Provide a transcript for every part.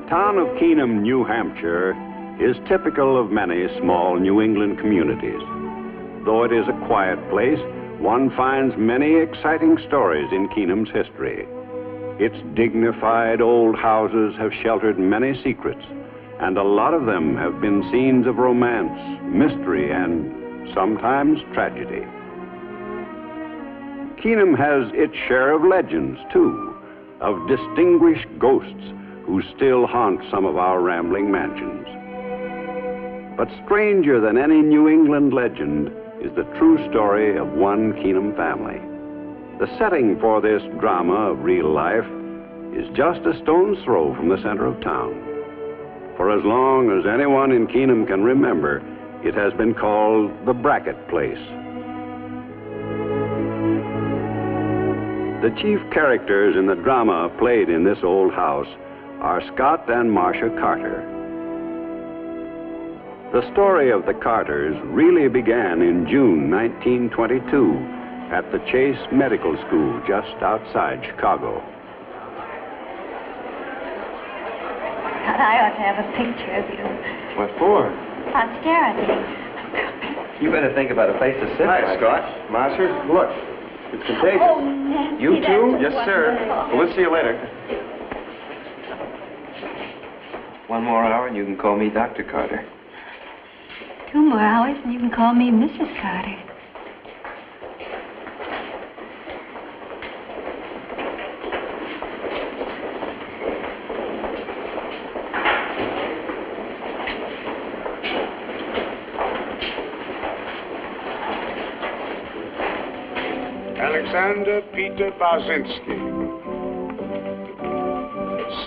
town of Keenum, New Hampshire, is typical of many small New England communities. Though it is a quiet place, one finds many exciting stories in Keenum's history. Its dignified old houses have sheltered many secrets, and a lot of them have been scenes of romance, mystery, and sometimes tragedy. Keenum has its share of legends, too, of distinguished ghosts who still haunt some of our rambling mansions. But stranger than any New England legend is the true story of one Keenum family. The setting for this drama of real life is just a stone's throw from the center of town. For as long as anyone in Keenum can remember, it has been called the Bracket Place. The chief characters in the drama played in this old house are Scott and Marcia Carter. The story of the Carters really began in June 1922 at the Chase Medical School just outside Chicago. I ought to have a picture of you. What for? Posterity. You better think about a place to sit. Hi, Scott. Marcia, look. It's contagious. Oh, Nancy, you too? Yes, sir. Well, we'll see you later. One more hour and you can call me Dr. Carter. 2 more hours and you can call me Mrs. Carter. Alexander Peter Barzinski.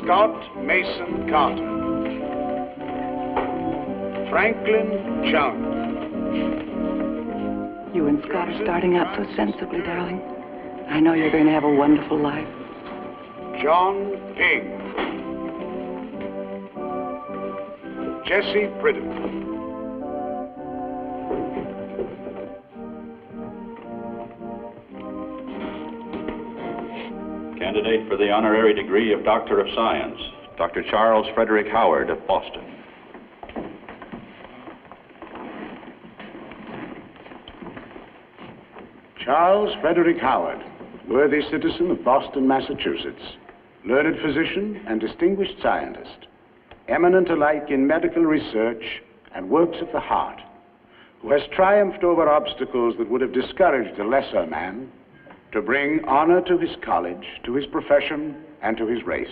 Scott Mason Carter. Franklin Johnston. You and Scott are starting out so sensibly, darling. I know you're going to have a wonderful life. John Ping. Jesse Pridham. Candidate for the honorary degree of Doctor of Science, Dr. Charles Frederick Howard of Boston. Charles Frederick Howard, worthy citizen of Boston, Massachusetts, learned physician and distinguished scientist, eminent alike in medical research and works of the heart, who has triumphed over obstacles that would have discouraged a lesser man to bring honor to his college, to his profession, and to his race.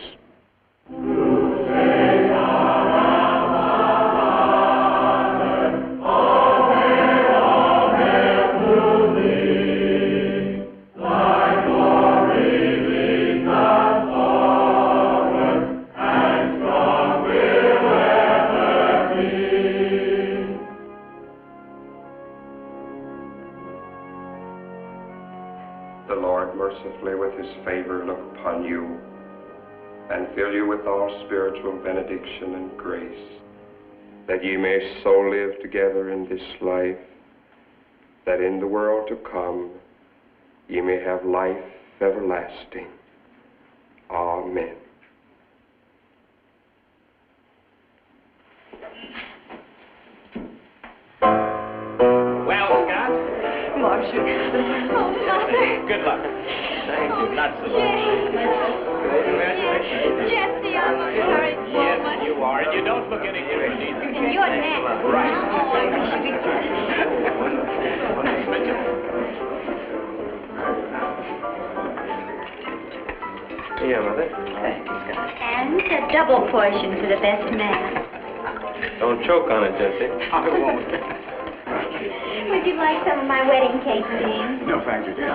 Mercifully with his favor look upon you and fill you with all spiritual benediction and grace, that ye may so live together in this life, that in the world to come ye may have life everlasting. Amen. Well, Scott? Marcia. Oh, Mother. Good luck. Thank you. Lots of luck. Jesse, I'm a married woman. Yes, you are. And you don't look any different either. And you're next. Right. Oh, I wish you Here, Mother. Thank you, Scott. And a double portion for the best man. Don't choke on it, Jesse. I won't. Would you like some of my wedding cake, James? No, thank you, dear.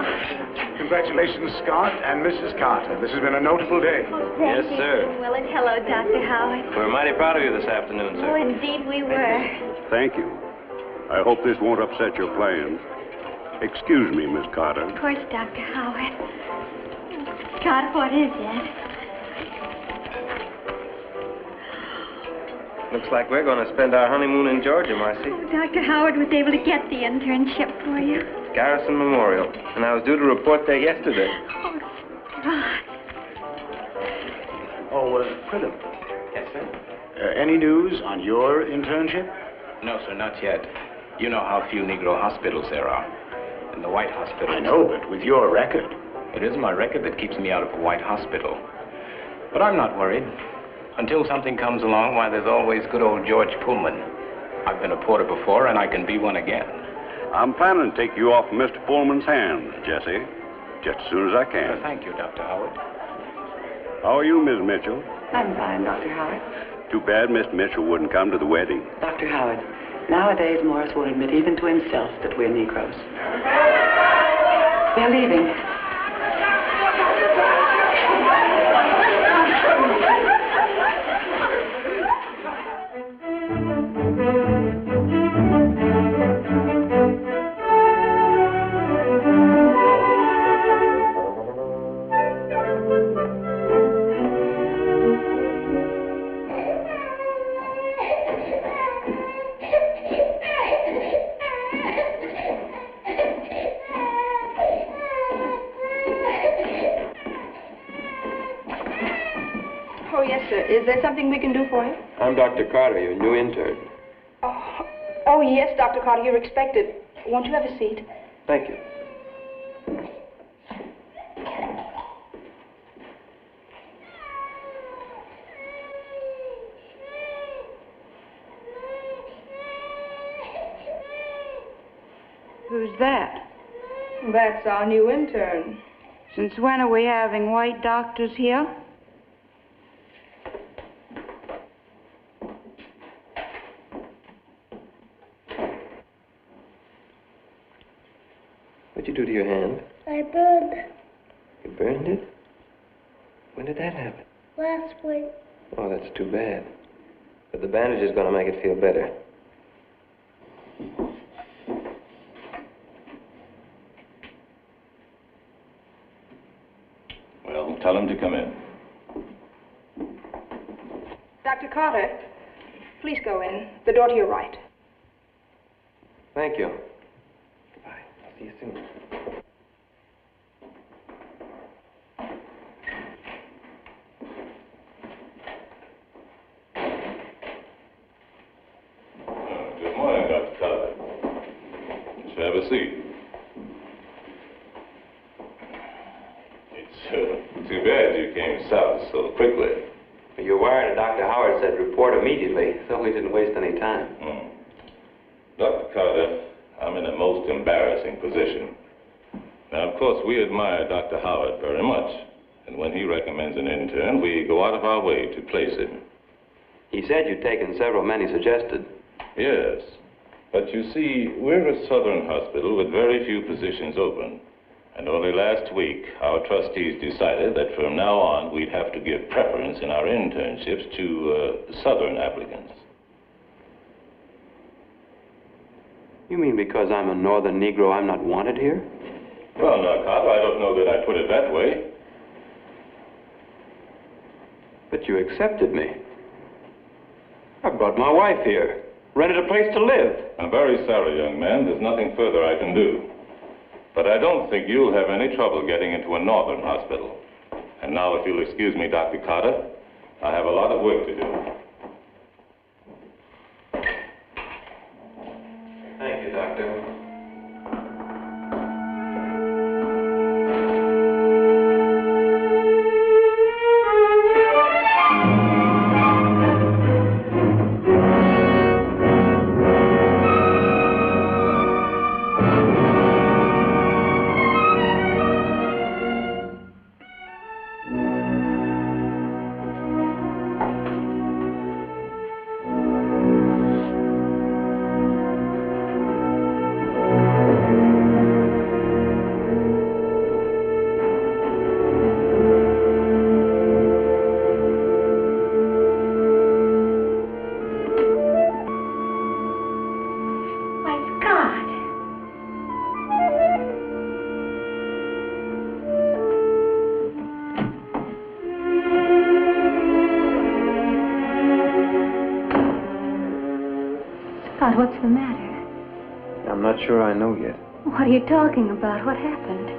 Congratulations, Scott and Mrs. Carter. This has been a notable day. Oh, thank Yes, you. sir. Well, and hello, Dr. Howard. We're mighty proud of you this afternoon, Oh, sir. indeed we were. Thank you. I hope this won't upset your plans. Excuse me, Miss Carter. Of course, Dr. Howard. Scott, what is it? Looks like we're going to spend our honeymoon in Georgia, Marcy. Oh, Dr. Howard was able to get the internship for you. Garrison Memorial. And I was due to report there yesterday. Oh, Scott. Oh, Pridham, Yes, sir? Any news on your internship? No, sir, not yet. You know how few Negro hospitals there are. And the white hospital... I know, but with your record. It is my record that keeps me out of a white hospital. But I'm not worried. Until something comes along, why, there's always good old George Pullman. I've been a porter before, and I can be one again. I'm planning to take you off Mr. Pullman's hands, Jesse, just as soon as I can. Thank you, Dr. Howard. How are you, Miss Mitchell? I'm fine, Dr. Howard. Too bad Mr. Mitchell wouldn't come to the wedding. Dr. Howard, nowadays Morris won't admit even to himself that we're Negroes. They're leaving. Oh, yes, sir. Is there something we can do for you? I'm Dr. Carter, your new intern. Oh, yes, Dr. Carter, you're expected. Won't you have a seat? Thank you. Who's that? That's our new intern. Since when are we having white doctors here? What'd you do to your hand? I burned You burned it? When did that happen? last week. Oh, that's too bad. But the bandage is going to make it feel better. Well, tell him to come in. Dr. Carter, please go in. The door to your right. Thank you. Goodbye. I'll see you soon. Good morning, Dr. Carter. You should have a seat. It's too bad you came south so quickly. Your wire to Dr. Howard said report immediately, so we didn't waste any time. Dr. Carter, I'm in a most embarrassing position. Now, of course, we admire Dr. Howard very much. And when he recommends an intern, we go out of our way to place him. He said you'd taken several men he suggested. Yes. But you see, we're a southern hospital with very few positions open. And only last week, our trustees decided that from now on, we'd have to give preference in our internships to southern applicants. You mean because I'm a northern Negro, I'm not wanted here? Well, now, Carter, I don't know that I put it that way. But you accepted me. I brought my wife here, rented a place to live. I'm very sorry, young man. There's nothing further I can do. But I don't think you'll have any trouble getting into a northern hospital. And now, if you'll excuse me, Dr. Carter, I have a lot of work to do. Thank you, Doctor. God, what's the matter? I'm not sure I know yet. What are you talking about? What happened?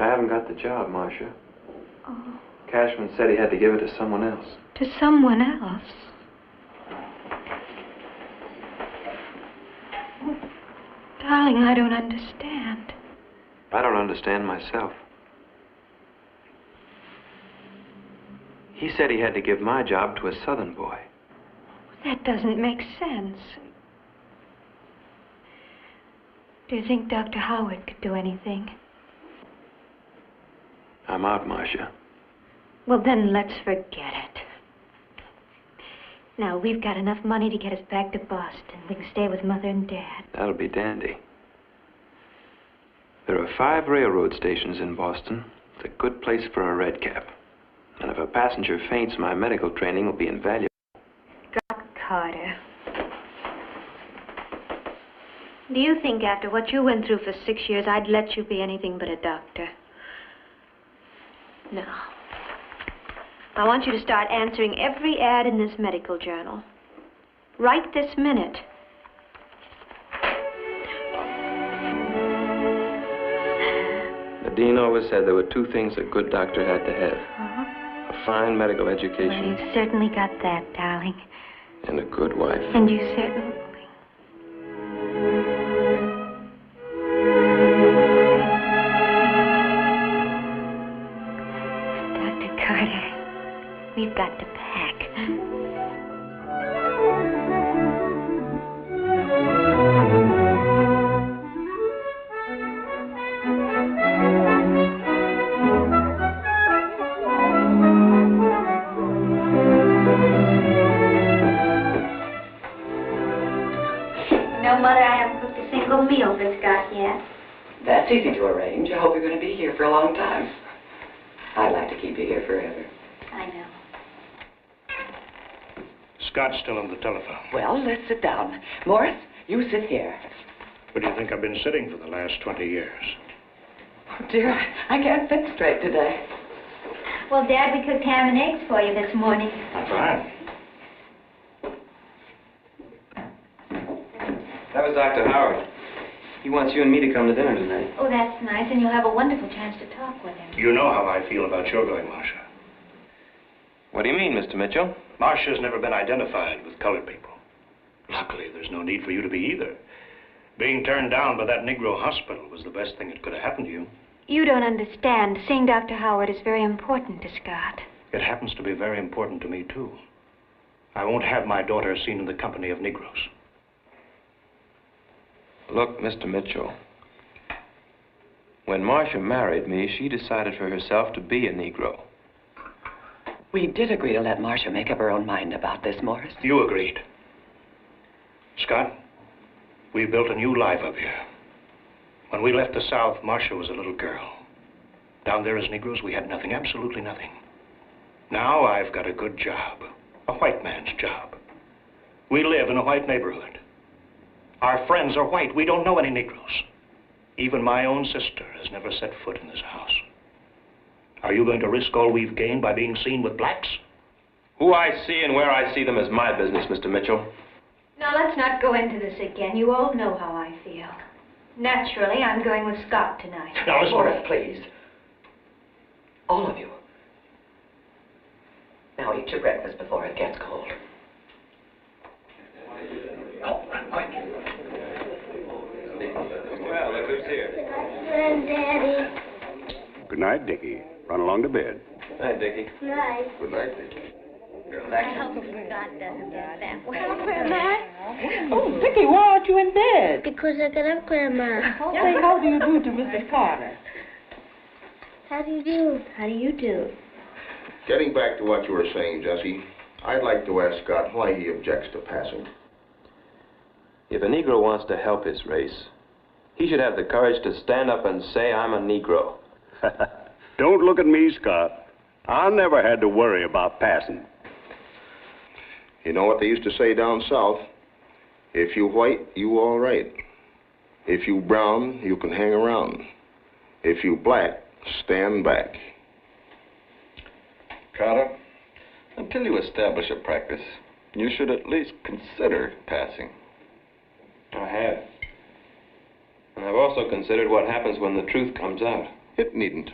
I haven't got the job, Marcia. Oh. Cashman said he had to give it to someone else. To someone else? Oh, darling, I don't understand. I don't understand myself. He said he had to give my job to a Southern boy. That doesn't make sense. Do you think Dr. Howard could do anything? I'm out, Marcia. Well, then let's forget it. Now, we've got enough money to get us back to Boston. We can stay with Mother and Dad. That'll be dandy. There are 5 railroad stations in Boston. It's a good place for a red cap. And if a passenger faints, my medical training will be invaluable. Scott Carter. Do you think after what you went through for 6 years, I'd let you be anything but a doctor? No. I want you to start answering every ad in this medical journal. Right this minute. The dean always said there were 2 things a good doctor had to have. A fine medical education. Well, you've certainly got that, darling. And a good wife. And you certainly... Dr. Carter, we've got to pack. No, Mother, I haven't cooked a single meal for Scott yet. That's easy to arrange. I hope you're going to be here for a long time. I'd like to keep you here forever. I know. Scott's still on the telephone. Well, let's sit down. Morris, you sit here. Where do you think I've been sitting for the last 20 years? Oh, dear, I can't think straight today. Well, Dad, we cooked ham and eggs for you this morning. Fine. That was Dr. Howard. He wants you and me to come to dinner tonight. Oh, that's nice, and you'll have a wonderful chance to talk with him. You know how I feel about your going, Marcia. What do you mean, Mr. Mitchell? Marcia's never been identified with colored people. Luckily, there's no need for you to be either. Being turned down by that Negro hospital was the best thing that could have happened to you. You don't understand. Seeing Dr. Howard is very important to Scott. It happens to be very important to me, too. I won't have my daughter seen in the company of Negroes. Look, Mr. Mitchell, when Marcia married me, she decided for herself to be a Negro. We did agree to let Marcia make up her own mind about this, Morris. You agreed. Scott, we built a new life up here. When we left the South, Marcia was a little girl. Down there as Negroes, we had nothing, absolutely nothing. Now I've got a good job, a white man's job. We live in a white neighborhood. Our friends are white. We don't know any Negroes. Even my own sister has never set foot in this house. Are you going to risk all we've gained by being seen with blacks? Who I see and where I see them is my business, Mr. Mitchell. Now, let's not go into this again. You all know how I feel. Naturally, I'm going with Scott tonight. Now, listen. Morris, please. All of you. Now, eat your breakfast before it gets cold. Oh, quick. Well, look who's here. Daddy. Good night, Dickie. Run along to bed. Hi, Dickie. Night. Good night, Dickie. I hope Scott doesn't get that way. Hello, Grandma. Oh, Vicky, why aren't you in bed? Because I got up, Grandma. Say, how do you do to Mrs. Carter? How do you do? How do you do? Getting back to what you were saying, Jesse, I'd like to ask Scott why he objects to passing. If a Negro wants to help his race, he should have the courage to stand up and say, I'm a Negro. Don't look at me, Scott. I never had to worry about passing. You know what they used to say down south? If you white, you all right. If you brown, you can hang around. If you black, stand back. Carter, until you establish a practice, you should at least consider passing. I have. And I've also considered what happens when the truth comes out. It needn't,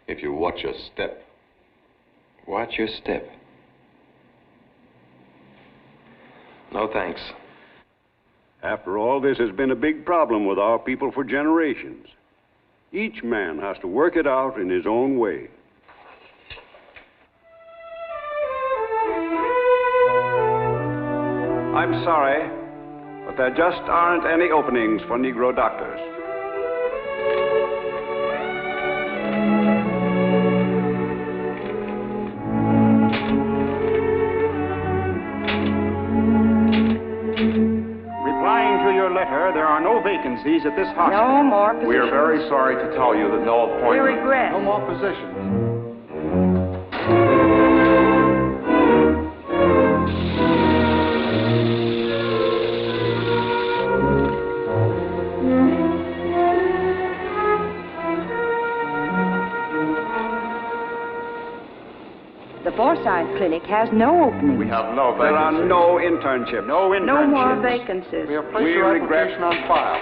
if you watch your step. Watch your step. No thanks. After all, this has been a big problem with our people for generations. Each man has to work it out in his own way. I'm sorry, but there just aren't any openings for Negro doctors. Replying to your letter, there are no vacancies at this hospital. No more positions. We are very sorry to tell you that no appointment. We regret. No more positions. The Forsyth Clinic has no openings. We have no vacancies. There are no internships. No internships. No more vacancies. We have placed your application on file.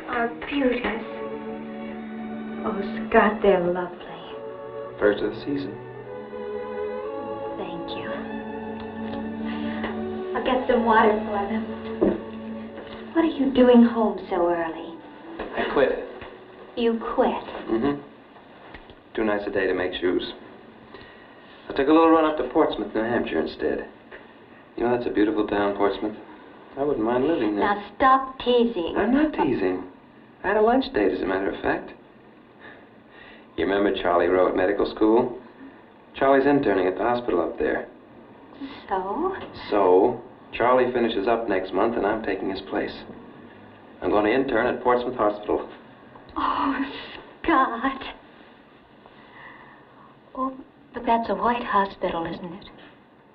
Our beauties. Oh, Scott, they're lovely. First of the season. Thank you. I'll get some water for them. What are you doing home so early? I quit. You quit. Mm-hmm. Too nice a day to make shoes. I took a little run up to Portsmouth, New Hampshire instead. You know, that's a beautiful town, Portsmouth. I wouldn't mind living there. Now stop teasing. I'm not teasing. I had a lunch date, as a matter of fact. You remember Charlie Rowe at medical school? Charlie's interning at the hospital up there. So? So, Charlie finishes up next month, and I'm taking his place. I'm going to intern at Portsmouth Hospital. Oh, Scott. Oh, but that's a white hospital, isn't it?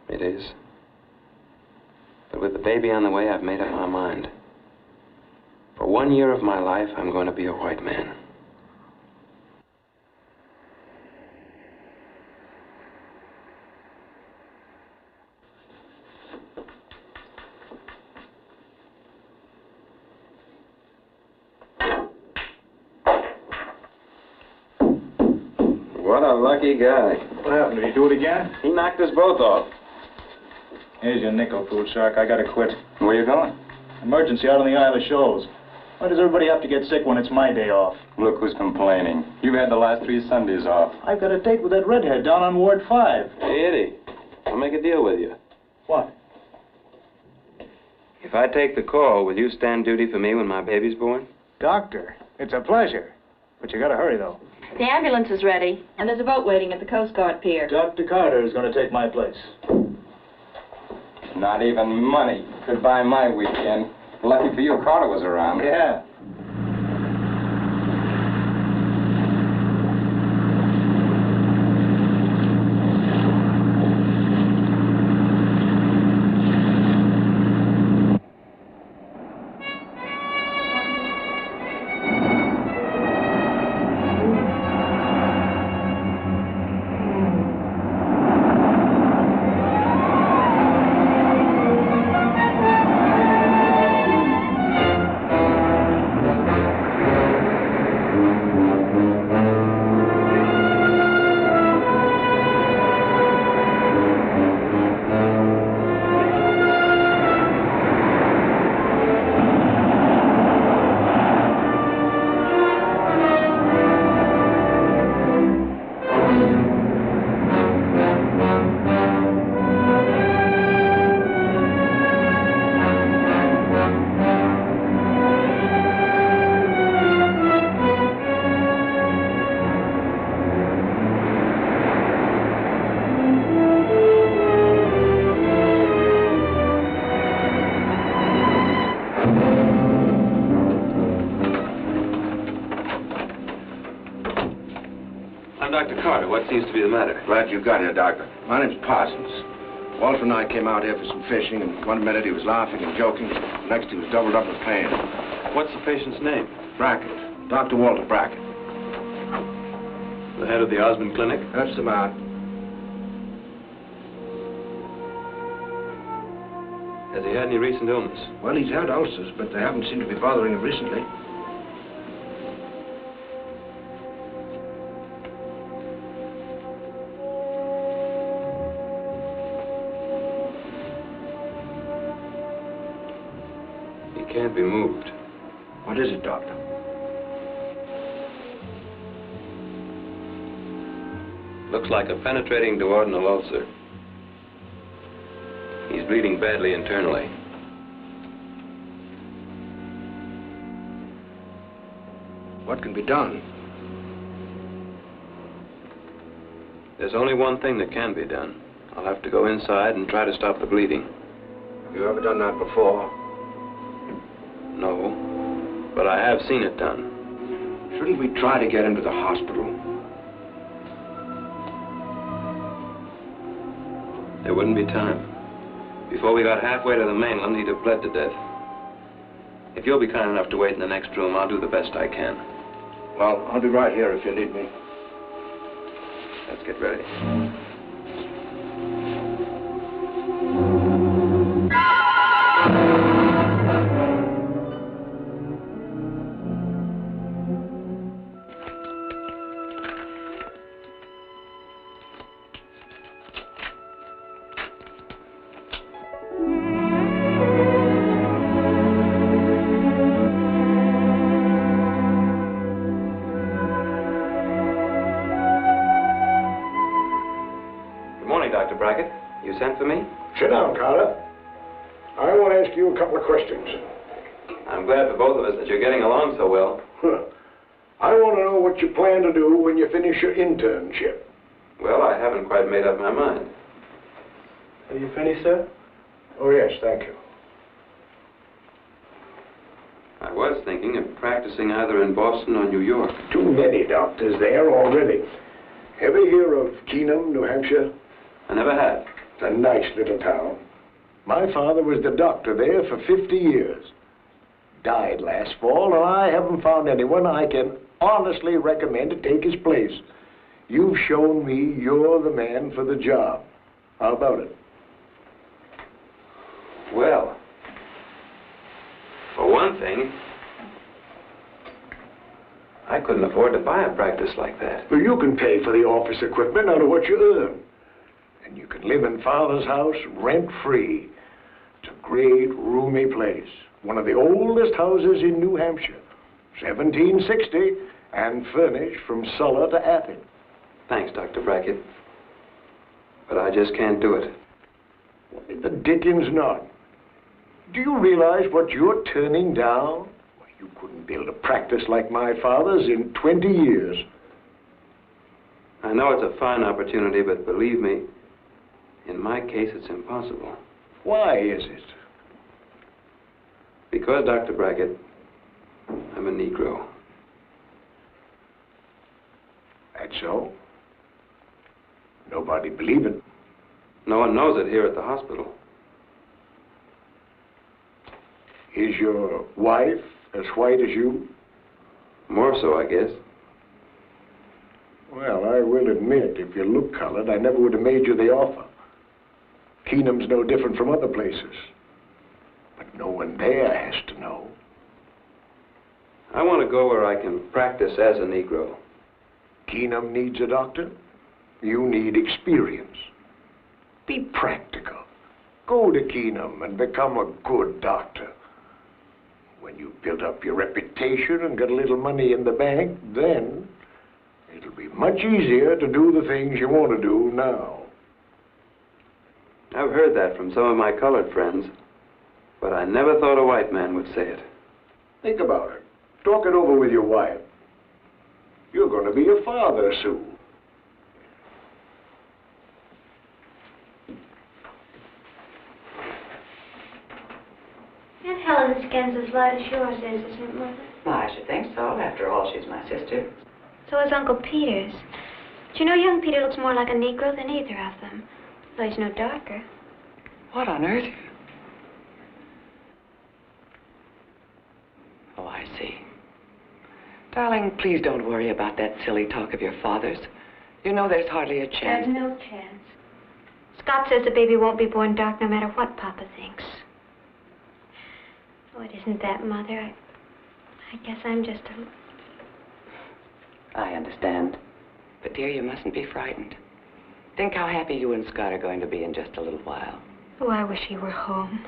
It is. But with the baby on the way, I've made up my mind. For 1 year of my life, I'm going to be a white man. What a lucky guy. What happened? Did he do it again? He knocked us both off. Here's your nickel, fool shark. I gotta quit. Where you going? Emergency out on the Isle of Shoals. Why does everybody have to get sick when it's my day off? Look who's complaining. You've had the last 3 Sundays off. I've got a date with that redhead down on Ward 5. Hey, Eddie, I'll make a deal with you. What? If I take the call, will you stand duty for me when my baby's born? Doctor, it's a pleasure. But you gotta hurry, though. The ambulance is ready, and there's a boat waiting at the Coast Guard pier. Dr. Carter is gonna take my place. Not even money could buy my weekend. Lucky for you, Carter was around. Yeah. Dr. Carter, what seems to be the matter? Glad you got here, Doctor. My name's Parsons. Walter and I came out here for some fishing, and one minute he was laughing and joking. Next he was doubled up with pain. What's the patient's name? Brackett. Dr. Walter Brackett. The head of the Osmond Clinic? That's the man. Has he had any recent illness? Well, he's had ulcers, but they haven't seemed to be bothering him recently. He can't be moved. What is it, Doctor? Looks like a penetrating duodenal ulcer. He's bleeding badly internally. What can be done? There's only one thing that can be done. I'll have to go inside and try to stop the bleeding. Have you ever done that before? No, but I have seen it done. Shouldn't we try to get him to the hospital? There wouldn't be time. Before we got halfway to the mainland, he'd have bled to death. If you'll be kind enough to wait in the next room, I'll do the best I can. Well, I'll be right here if you need me. Let's get ready. Sent for me? Sit down, Carter. I want to ask you a couple of questions. I'm glad for both of us that you're getting along so well. I want to know what you plan to do when you finish your internship. Well, I haven't quite made up my mind. Are you finished, sir? Oh, yes, thank you. I was thinking of practicing either in Boston or New York. Too many doctors there already. Ever hear of Keenum, New Hampshire? I never had. It's a nice little town. My father was the doctor there for 50 years. Died last fall, and I haven't found anyone I can honestly recommend to take his place. You've shown me you're the man for the job. How about it? Well, for one thing, I couldn't afford to buy a practice like that. Well, you can pay for the office equipment out of what you earn. And you can live in Father's house rent-free. It's a great, roomy place. One of the oldest houses in New Hampshire. 1760, and furnished from cellar to attic. Thanks, Dr. Brackett. But I just can't do it. Why the dickens not? Do you realize what you're turning down? You couldn't build a practice like my father's in 20 years. I know it's a fine opportunity, but believe me, in my case, it's impossible. Why is it? Because, Dr. Brackett, I'm a Negro. That's so? Nobody believe it. No one knows it here at the hospital. Is your wife as white as you? More so, I guess. Well, I will admit, if you look colored, I never would have made you the offer. Keenum's no different from other places. But no one there has to know. I want to go where I can practice as a Negro. Keenum needs a doctor. You need experience. Be practical. Go to Keenum and become a good doctor. When you've built up your reputation and got a little money in the bank, then it'll be much easier to do the things you want to do now. I've heard that from some of my colored friends, but I never thought a white man would say it. Think about it. Talk it over with your wife. You're going to be a father soon. Aunt Helen's skin's as light as yours is, isn't it, Mother? Well, I should think so. After all, she's my sister. So is Uncle Peter's. But you know, young Peter looks more like a Negro than either of them. Though he's no darker. What on earth? Oh, I see. Darling, please don't worry about that silly talk of your father's. You know there's hardly a chance. There's no chance. Scott says the baby won't be born dark no matter what Papa thinks. Oh, it isn't that, Mother. I guess I'm just a... I understand. But, dear, you mustn't be frightened. Think how happy you and Scott are going to be in just a little while. Oh, I wish he were home.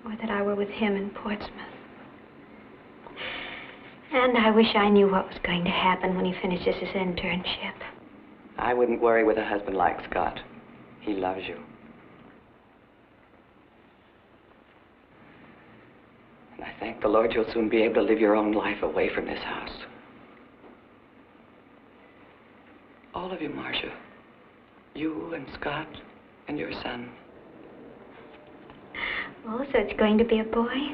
Or that I were with him in Portsmouth. And I wish I knew what was going to happen when he finishes his internship. I wouldn't worry with a husband like Scott. He loves you. And I thank the Lord you'll soon be able to live your own life away from this house. All of you, Marcia. You and Scott and your son. Oh, so it's going to be a boy?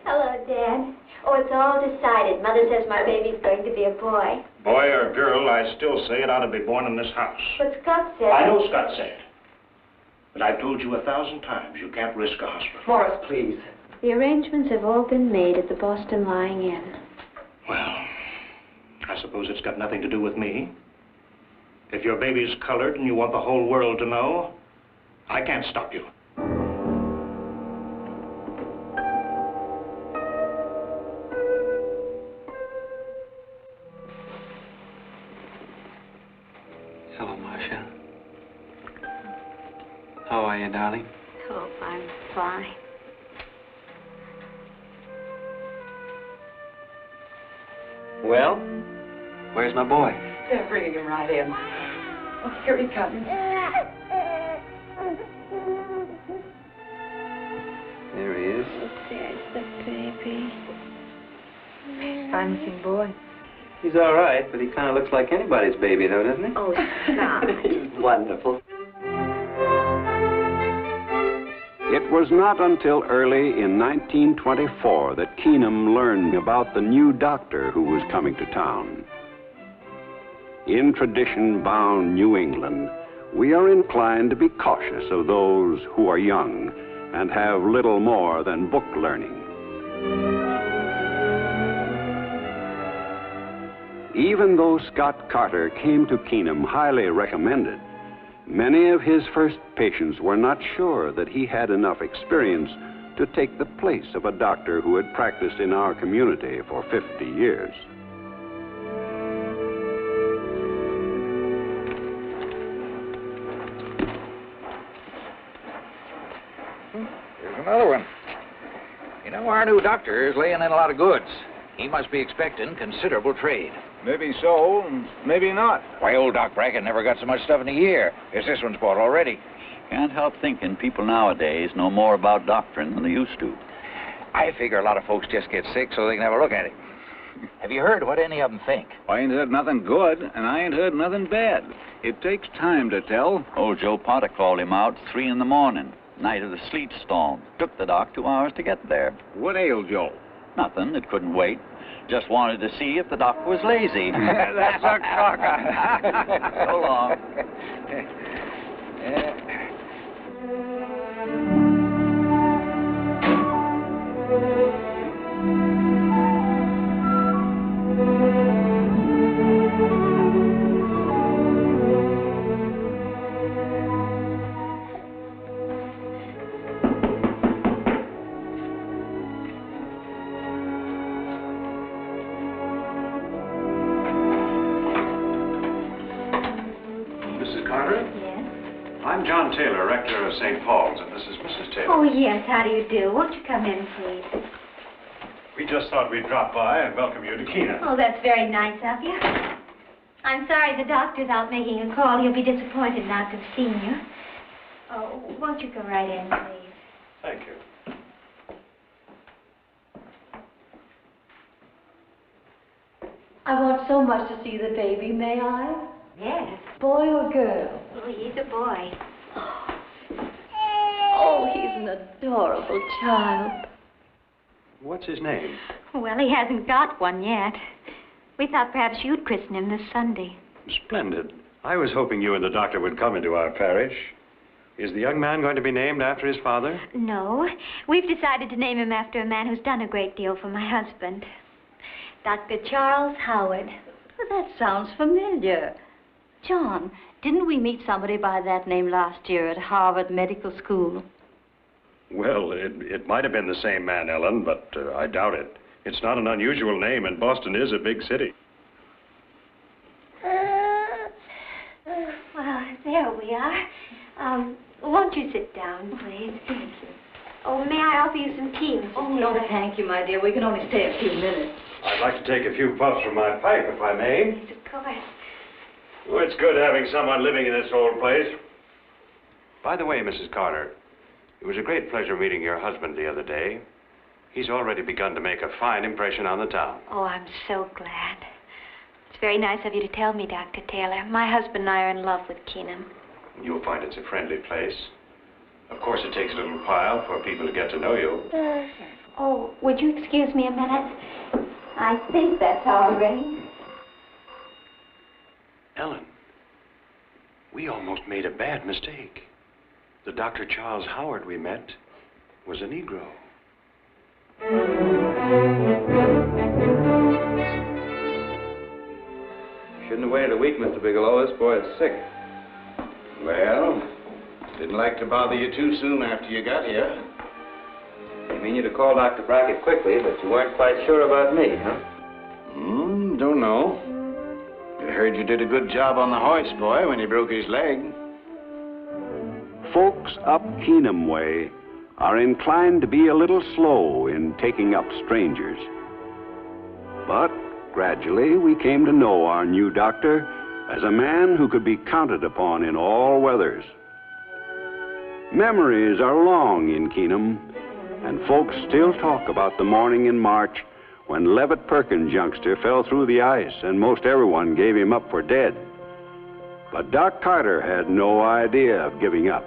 Hello, Dad. Oh, it's all decided. Mother says my baby's going to be a boy. Boy or girl, I still say it ought to be born in this house. But Scott said... I know Scott said. But I've told you 1,000 times you can't risk a hospital. Morris, please. The arrangements have all been made at the Boston Lying In. Well, I suppose it's got nothing to do with me. If your baby's colored and you want the whole world to know, I can't stop you. Hello, Marcia. How are you, darling? Oh, I'm fine. Well, where's my boy? They're bringing him right in. Oh, here he comes. There he is. There's the baby. Promising boy. He's all right, but he kind of looks like anybody's baby, though, doesn't he? Oh, stop. He's wonderful. It was not until early in 1924 that Keenum learned about the new doctor who was coming to town. In tradition-bound New England, we are inclined to be cautious of those who are young and have little more than book learning. Even though Scott Carter came to Keenum highly recommended, many of his first patients were not sure that he had enough experience to take the place of a doctor who had practiced in our community for 50 years. Here's another one. You know, our new doctor is laying in a lot of goods. He must be expecting considerable trade. Maybe so, maybe not. Why, old Doc Brackett never got so much stuff in a year as this one's bought already. Can't help thinking people nowadays know more about doctrine than they used to. I figure a lot of folks just get sick so they can have a look at it. Have you heard what any of them think? I ain't heard nothing good, and I ain't heard nothing bad. It takes time to tell. Old Joe Potter called him out 3 in the morning, night of the sleet storm. Took the doc 2 hours to get there. What ailed Joe? Nothing. It couldn't wait. Just wanted to see if the doc was lazy. That's a crocker. So long. I'm John Taylor, rector of St. Paul's, and this is Mrs. Taylor. Oh, yes. How do you do? Won't you come in, please? We just thought we'd drop by and welcome you to Keenum. Oh, that's very nice of you. I'm sorry the doctor's out making a call. He'll be disappointed not to have seen you. Oh, won't you go right in, please? Thank you. I want so much to see the baby, may I? Yes. Boy or girl? Oh, he's a boy. Oh, he's an adorable child. What's his name? Well, he hasn't got one yet. We thought perhaps you'd christen him this Sunday. Splendid. I was hoping you and the doctor would come into our parish. Is the young man going to be named after his father? No. We've decided to name him after a man who's done a great deal for my husband. Dr. Charles Howard. Well, that sounds familiar. John, didn't we meet somebody by that name last year at Harvard Medical School? Well, it might have been the same man, Ellen, but I doubt it. It's not an unusual name, and Boston is a big city. Well, there we are. Won't you sit down, please? Thank you. Oh, may I offer you some tea, Mrs. Oh, no, thank you, my dear. We can only stay a few minutes. I'd like to take a few puffs from my pipe, if I may. Yes, of course. Oh, it's good having someone living in this old place. By the way, Mrs. Carter, it was a great pleasure meeting your husband the other day. He's already begun to make a fine impression on the town. Oh, I'm so glad. It's very nice of you to tell me, Dr. Taylor. My husband and I are in love with Keenum. You'll find it's a friendly place. Of course, it takes a little while for people to get to know you. Oh, would you excuse me a minute? I think that's our ring. Ellen, we almost made a bad mistake. The Dr. Charles Howard we met was a Negro. Shouldn't have waited a week, Mr. Bigelow. This boy is sick. Well, didn't like to bother you too soon after you got here. I mean you to call Dr. Brackett quickly, but you weren't quite sure about me, huh? Don't know. I heard you did a good job on the hoist boy when he broke his leg. Folks up Keenum way are inclined to be a little slow in taking up strangers. But gradually we came to know our new doctor as a man who could be counted upon in all weathers. Memories are long in Keenum, and folks still talk about the morning in March when Levitt Perkins' youngster fell through the ice and most everyone gave him up for dead. But Doc Carter had no idea of giving up.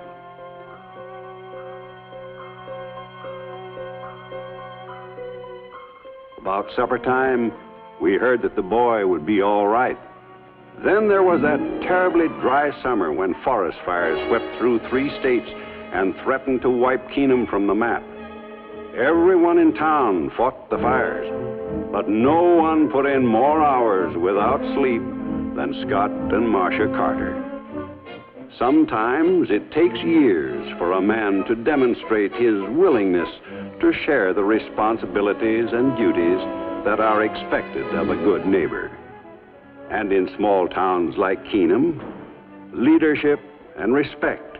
About supper time, we heard that the boy would be all right. Then there was that terribly dry summer when forest fires swept through 3 states and threatened to wipe Keenum from the map. Everyone in town fought the fires, but no one put in more hours without sleep than Scott and Marcia Carter. Sometimes it takes years for a man to demonstrate his willingness to share the responsibilities and duties that are expected of a good neighbor. And in small towns like Keenum, leadership and respect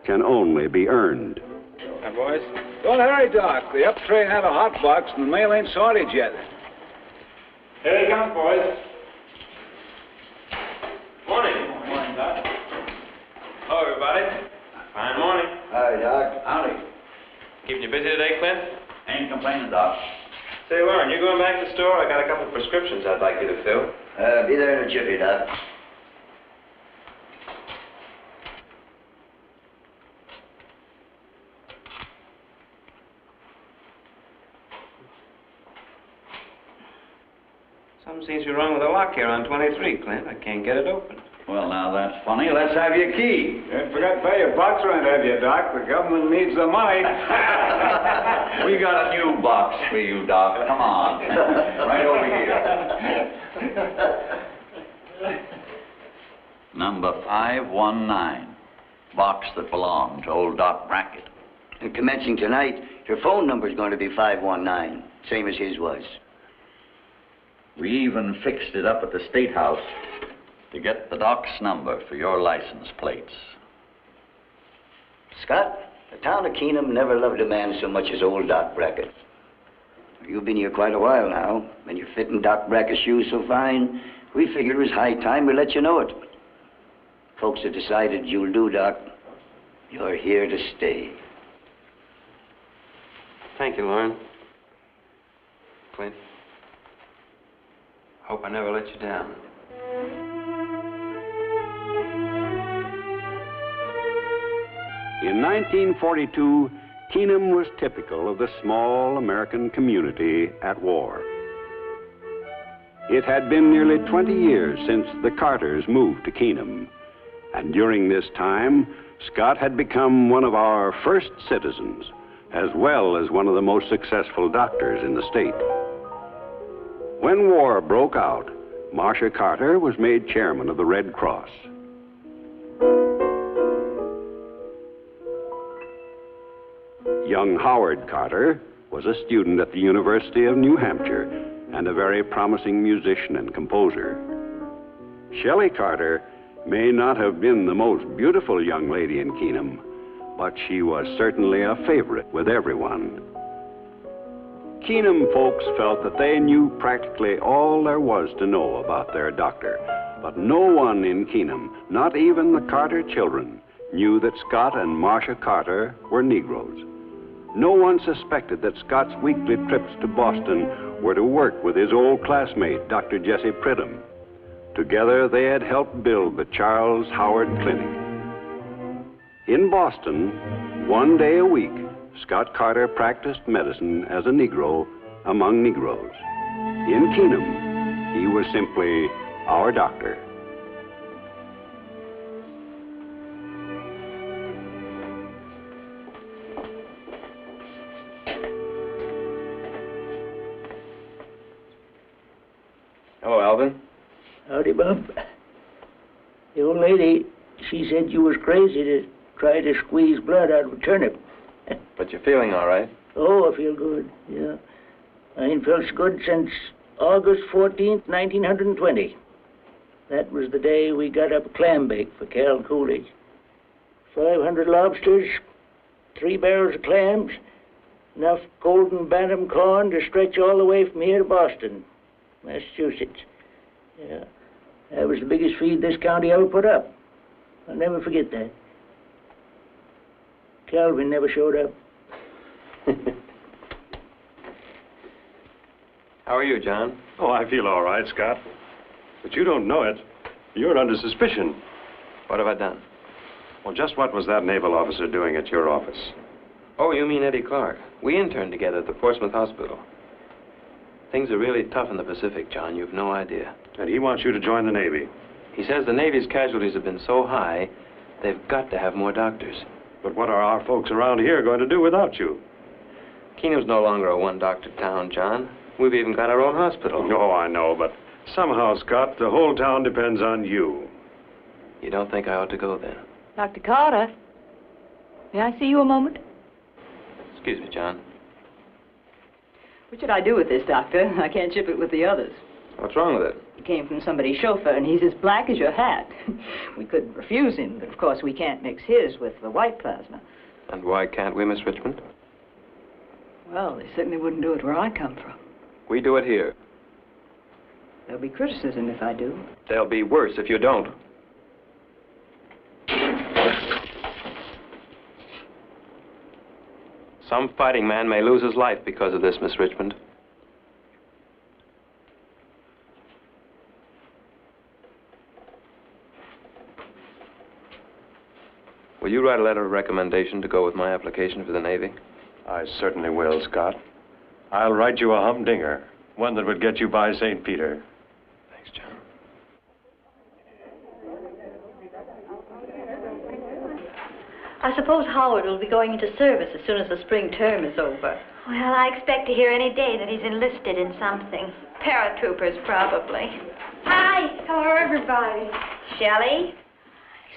can only be earned. Hi, boys. Don't hurry, Doc. The up train had a hot box and the mail ain't sorted yet. Here he comes, boys. Morning. Morning, Doc. Hello, everybody. Fine morning. Hi, Doc. Howdy. Keeping you busy today, Clint? Ain't complaining, Doc. Say, Lauren, you going back to the store? I got a couple of prescriptions I'd like you to fill. Be there in a jiffy, Doc. Something seems to be wrong with the lock here on 23, Clint. I can't get it open. Well, now that's funny. Let's have your key. You forgot to pay your box rent, have you, Doc? The government needs the money. We got a new box for you, Doc. Come on. Right over here. Number 519. Box that belonged to old Doc Brackett. And commencing tonight, your phone number's going to be 519, same as his was. We even fixed it up at the State House to get the Doc's number for your license plates. Scott, the town of Keenum never loved a man so much as old Doc Brackett. You've been here quite a while now, and you're fitting Doc Brackett's shoes so fine, we figured it was high time we let you know it. Folks have decided you'll do, Doc. You're here to stay. Thank you, Lauren. Clint. Hope I never let you down. In 1942, Keenum was typical of the small American community at war. It had been nearly 20 years since the Carters moved to Keenum, and during this time, Scott had become one of our first citizens, as well as one of the most successful doctors in the state. When war broke out, Marcia Carter was made chairman of the Red Cross. Young Howard Carter was a student at the University of New Hampshire and a very promising musician and composer. Shelley Carter may not have been the most beautiful young lady in Keenum, but she was certainly a favorite with everyone. Keenum folks felt that they knew practically all there was to know about their doctor, but no one in Keenum, not even the Carter children, knew that Scott and Marcia Carter were Negroes. No one suspected that Scott's weekly trips to Boston were to work with his old classmate, Dr. Jesse Pridham. Together, they had helped build the Charles Howard Clinic. In Boston, one day a week, Scott Carter practiced medicine as a Negro among Negroes. In Keenum, he was simply our doctor. Hello, Alvin. Howdy, Bub. The old lady, she said you was crazy to try to squeeze blood out of a turnip. But you're feeling all right. Oh, I feel good, yeah. I ain't felt so good since August 14th, 1920. That was the day we got up a clam bake for Cal Coolidge. 500 lobsters, 3 barrels of clams, enough golden bantam corn to stretch all the way from here to Boston, Massachusetts. Yeah, that was the biggest feed this county ever put up. I'll never forget that. Calvin never showed up. How are you, John? Oh, I feel all right, Scott. But you don't know it. You're under suspicion. What have I done? Well, just what was that naval officer doing at your office? Oh, you mean Eddie Clark. We interned together at the Portsmouth Hospital. Things are really tough in the Pacific, John. You've no idea. And he wants you to join the Navy. He says the Navy's casualties have been so high, they've got to have more doctors. But what are our folks around here going to do without you? Keenum's no longer a one-doctor town, John. We've even got our own hospital. Oh, I know, but somehow, Scott, the whole town depends on you. You don't think I ought to go then? Dr. Carter, may I see you a moment? Excuse me, John. What should I do with this, Doctor? I can't ship it with the others. What's wrong with it? It came from somebody's chauffeur, and he's as black as your hat. We could refuse him, but of course we can't mix his with the white plasma. And why can't we, Miss Richmond? Well, they certainly wouldn't do it where I come from. We do it here. There'll be criticism if I do. There'll be worse if you don't. Some fighting man may lose his life because of this, Miss Richmond. Will you write a letter of recommendation to go with my application for the Navy? I certainly will, Scott. I'll write you a humdinger, one that would get you by St. Peter. Thanks, John. I suppose Howard will be going into service as soon as the spring term is over. Well, I expect to hear any day that he's enlisted in something. Paratroopers, probably. Hi. Hello, everybody. Shelley?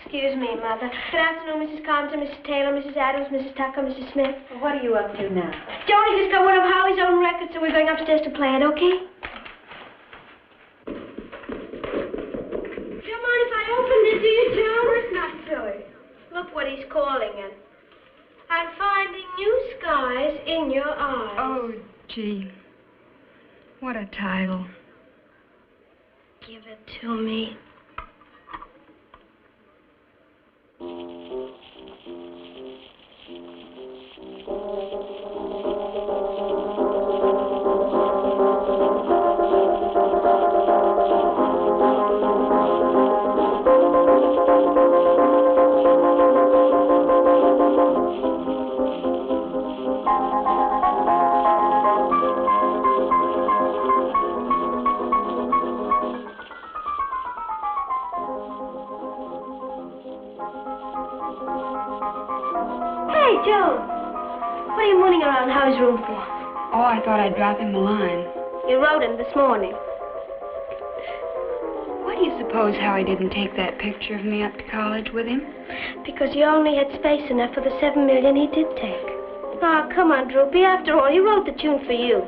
Excuse me, Mother. Good afternoon, Mrs. Compton, Mrs. Taylor, Mrs. Adams, Mrs. Tucker, Mrs. Smith. What are you up to now? Joni just got one of Howie's own records, so we're going upstairs to play it, okay? Don't mind if I open it, do you, Joe? Of course not, silly. Look what he's calling it. I'm finding new skies in your eyes. Oh, gee. What a title. Give it to me. Hey, Joe. What are you mooning around Howie's room for? Oh, I thought I'd drop him a line. You wrote him this morning. Why do you suppose Howie didn't take that picture of me up to college with him? Because you only had space enough for the $7 million he did take. Oh, come on, Droopy. After all, he wrote the tune for you.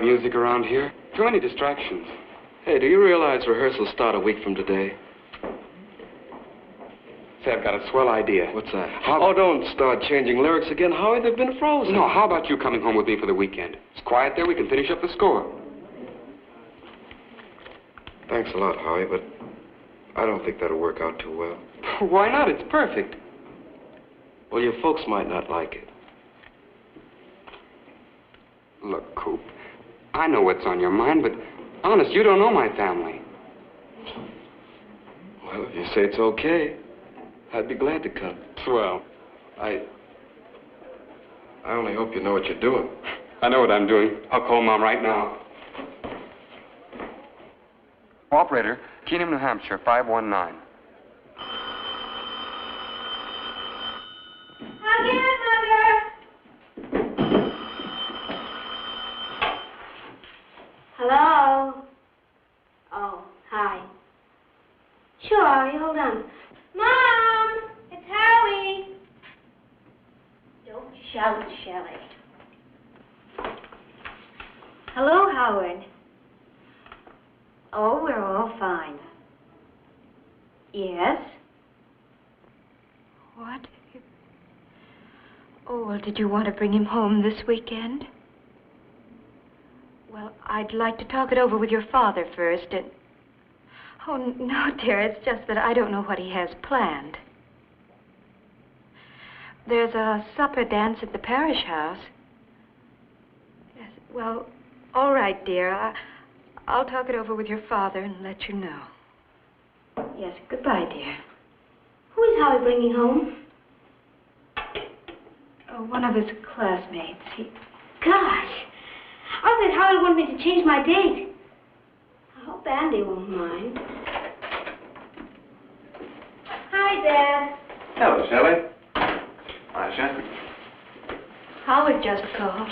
Music around here. Too many distractions. Hey, do you realize rehearsals start a week from today? Say, I've got a swell idea. What's that? Oh, don't start changing lyrics again, Howie. They've been frozen. No, how about you coming home with me for the weekend? It's quiet there. We can finish up the score. Thanks a lot, Howie, but I don't think that'll work out too well. Why not? It's perfect. Well, your folks might not like it. Look, Coop, I know what's on your mind, but honest, you don't know my family. Well, if you say it's okay, I'd be glad to come. Swell. I only hope you know what you're doing. I know what I'm doing. I'll call Mom right now. Operator, Keenum, New Hampshire, 519. Again, Mother! Hello? Oh, hi. Sure, Howie, hold on. Mom! It's Howie! Don't shout, Shelley. Hello, Howard. Oh, we're all fine. Yes? What? Oh, well, did you want to bring him home this weekend? Well, I'd like to talk it over with your father first, and... Oh, no, dear, it's just that I don't know what he has planned. There's a supper dance at the parish house. Yes, well, all right, dear. I'll talk it over with your father and let you know. Yes, goodbye, dear. Who is Howie bringing home? Oh, one of his classmates. Gosh! I bet Howie wanted me to change my date. I hope Andy won't mind. Hi, Dad. Hello, Shelley. Marcia. Howard just called.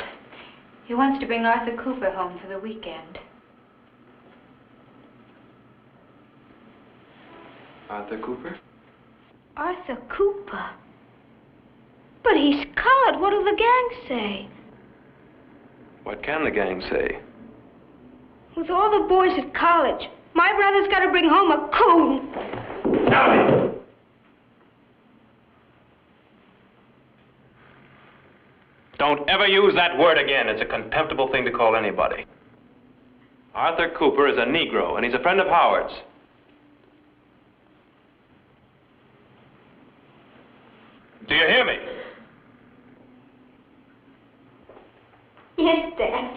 He wants to bring Arthur Cooper home for the weekend. Arthur Cooper? Arthur Cooper? But he's colored. What'll the gang say? What can the gang say? With all the boys at college, my brother's got to bring home a coon. Howdy! Don't ever use that word again. It's a contemptible thing to call anybody. Arthur Cooper is a Negro, and he's a friend of Howard's. Do you hear me? Yes, Dad.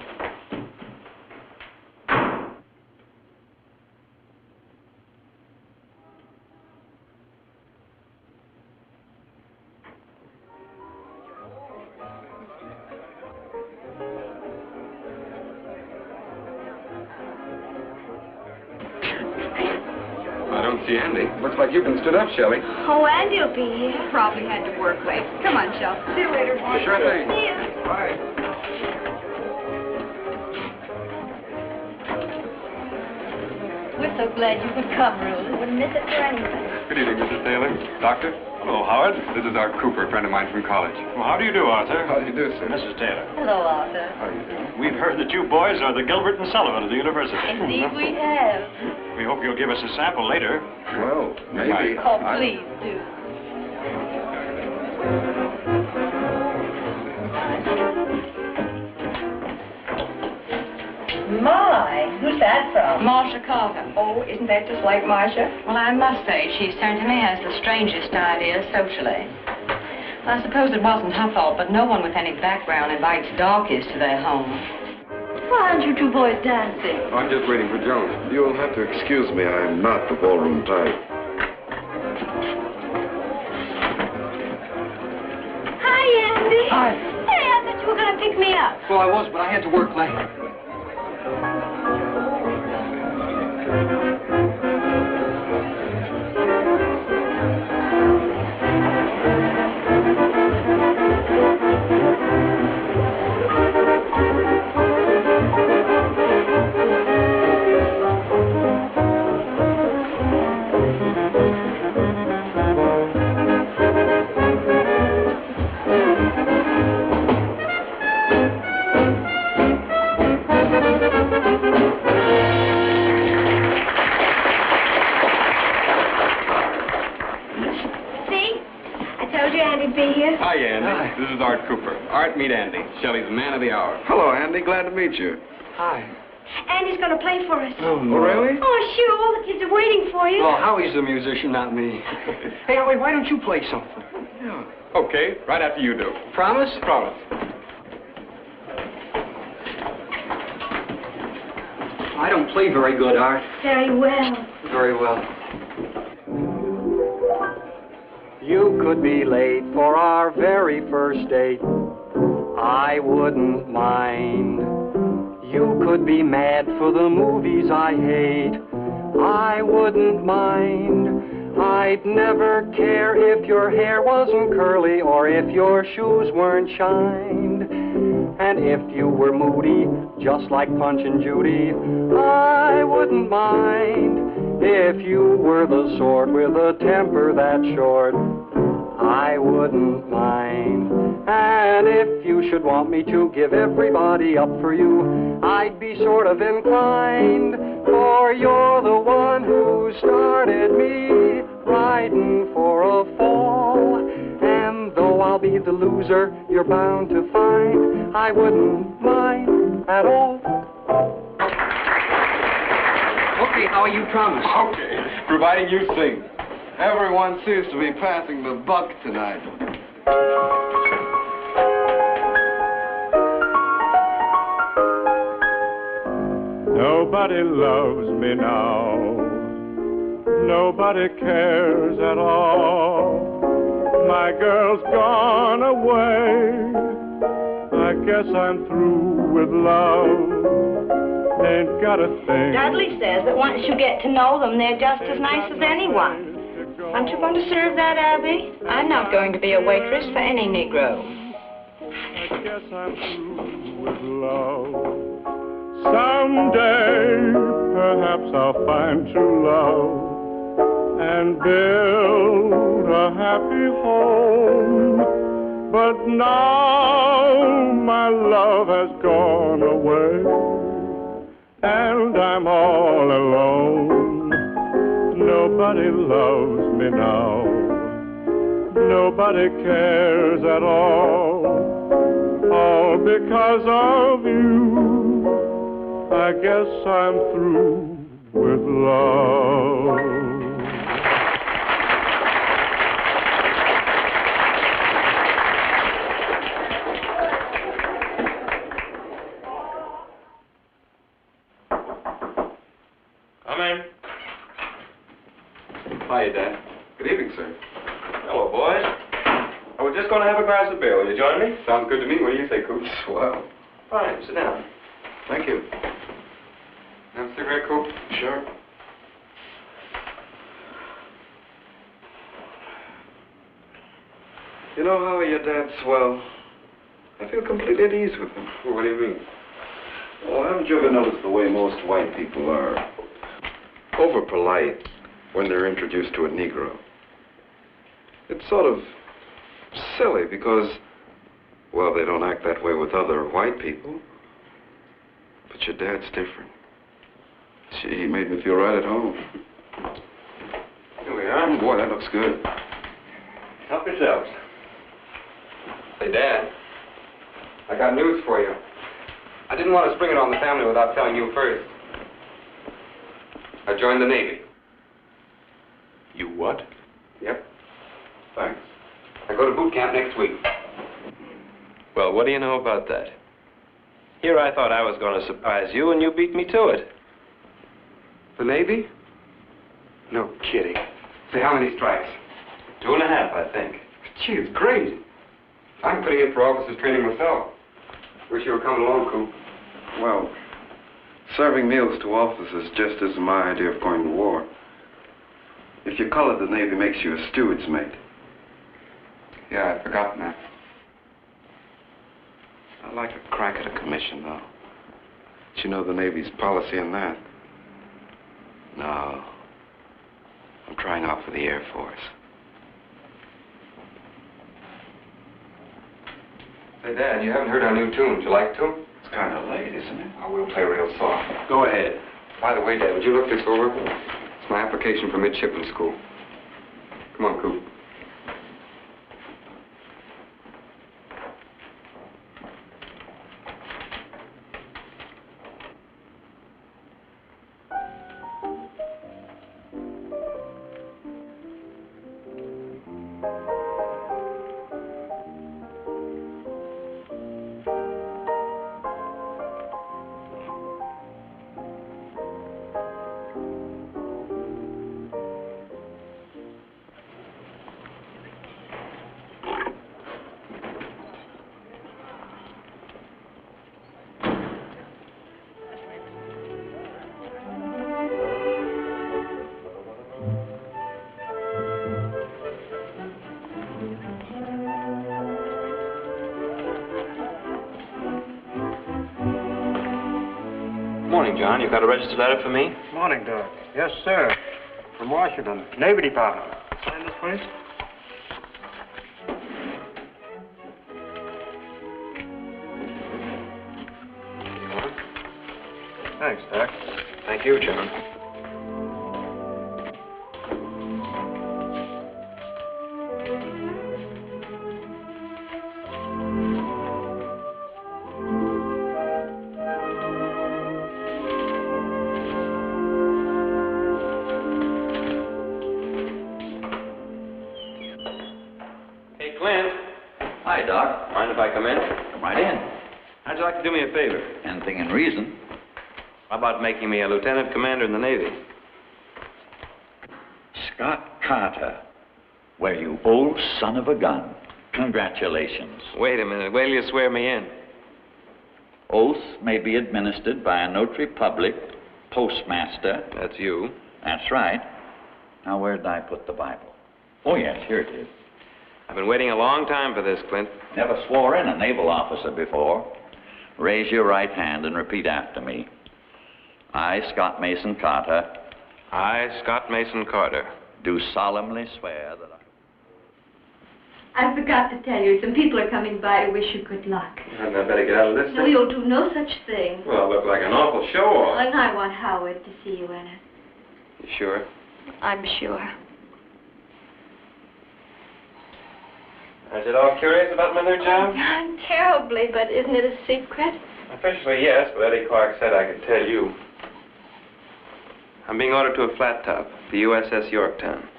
I don't see Andy. Looks like you've been stood up, Shelley. Oh, Andy'll be here. Probably had to work late. Come on, Shel. See you later, boy. Sure thing. See you. Bye. We're so glad you could come, Ruth. Wouldn't miss it for anything. Good evening, Mrs. Taylor. Doctor? Hello, Howard. This is Art Cooper, a friend of mine from college. Well, how do you do, Arthur? How do you do, sir? Mrs. Taylor. Hello, Arthur. How do you do? We've heard that you boys are the Gilbert and Sullivan of the university. Indeed we have. We hope you'll give us a sample later. Well, maybe. Oh, please do. Who's that from? Marcia Carter. Oh, isn't that just like Marcia? Well, I must say, she's turned to me as the strangest idea socially. I suppose it wasn't her fault, but no one with any background invites darkies to their home. Why aren't you two boys dancing? I'm just waiting for Jones. You'll have to excuse me. I'm not the ballroom type. Hi, Andy. Hi. Hey, I thought you were going to pick me up. Well, I was, but I had to work late. Hi, Andy. Hi. This is Art Cooper. Art, meet Andy. Shelley's man of the hour. Hello, Andy. Glad to meet you. Hi. Andy's going to play for us. Oh, really? Oh, sure. All the kids are waiting for you. Well, Howie's the musician, not me. Hey, Howie, why don't you play something? Yeah. Okay, right after you do. Promise? Promise. I don't play very good, Art. Very well. Very well. You could be late for our very first date. I wouldn't mind. You could be mad for the movies I hate. I wouldn't mind. I'd never care if your hair wasn't curly or if your shoes weren't shined. And if you were moody, just like Punch and Judy, I wouldn't mind. If you were the sort with a temper that short, I wouldn't mind. And if you should want me to give everybody up for you, I'd be sort of inclined. For you're the one who started me riding for a fall. And though I'll be the loser, you're bound to find I wouldn't mind at all. Okay, Howie, you promise. Okay, providing you sing. Everyone seems to be passing the buck tonight. Nobody loves me now. Nobody cares at all. My girl's gone away. I guess I'm through with love. Ain't got a thing. Dudley says that once you get to know them, they're just as nice as anyone. Aren't you going to serve that, Abby? I'm not going to be a waitress for any Negro. I guess I'm through with love. Someday, perhaps I'll find true love and build a happy home. But now my love has gone away and I'm all alone. Nobody loves me now. Nobody cares at all because of you. I guess I'm through with love. Come in. Hiya, Dad. Good evening, sir. Hello, boys. I was just going to have a glass of beer. Will you join me? Sounds good to me. What do you say, Coop? Swell. Fine. Sit down. Thank you. Have a cigarette, Coop? Sure. You know, Howie, your dad's swell. I feel completely at ease with him. Well, what do you mean? Well, haven't you ever noticed the way most white people are? Over-polite when they're introduced to a Negro. It's sort of silly because, well, they don't act that way with other white people. But your dad's different. Gee, he made me feel right at home. Here we are. Oh, boy, that looks good. Help yourselves. Say, Dad, I got news for you. I didn't want to spring it on the family without telling you first. I joined the Navy. You what? Yep. Thanks. I go to boot camp next week. Well, what do you know about that? Here I thought I was going to surprise you, and you beat me to it. The Navy? No kidding. Say, how many stripes? 2.5, I think. Gee, it's crazy. I'm putting in for officers training myself. Wish you were coming along, Coop. Well, serving meals to officers just isn't my idea of going to war. If you're colored, the Navy makes you a steward's mate. Yeah, I'd forgotten that. I'd like a crack at a commission, though. But you know the Navy's policy on that? No. I'm trying out for the Air Force. Say, Dad, you haven't heard our new tune. Would you like to? It's kind of late, isn't it? Oh, we'll play real soft. Go ahead. By the way, Dad, would you look this over? It's my application for midshipman school. Come on, Coop. Morning, John. You got a registered letter for me? Morning, Doc. Yes, sir. From Washington, Navy Department. Sign this, please. Thanks, Doc. Thank you, John. Hi, Doc. Mind if I come in? Come right in. How'd you like to do me a favor? Anything in reason. How about making me a lieutenant commander in the Navy? Scott Carter. Well, you old son of a gun. Congratulations. Wait a minute. Wait till you swear me in. Oath may be administered by a notary public, postmaster. That's you. That's right. Now, where did I put the Bible? Oh, yes, here it is. I've been waiting a long time for this, Clint. Never swore in a naval officer before. Raise your right hand and repeat after me. I, Scott Mason Carter. I, Scott Mason Carter. Do solemnly swear that I forgot to tell you, some people are coming by to wish you good luck. Hadn't I better get out of this No, thing? you'll do no such thing. Well, I look like an awful show-off. And I want Howard to see you in it. You sure? I'm sure. Is it all curious about my new job? Oh, terribly, but isn't it a secret? Officially, yes, but Eddie Clark said I could tell you. I'm being ordered to a flat top, the USS Yorktown.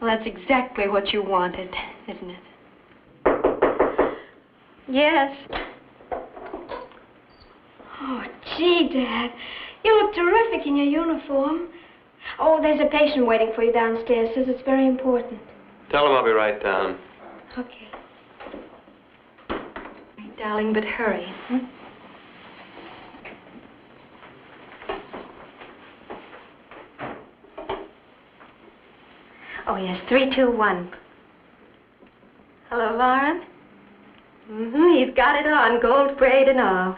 Well, that's exactly what you wanted, isn't it? Yes. Oh, gee, Dad. You look terrific in your uniform. Oh, there's a patient waiting for you downstairs. Says it's very important. Tell him I'll be right down. Okay. Darling, but hurry. Oh, yes, 321. Hello, Lauren? He's got it on, gold braid and all.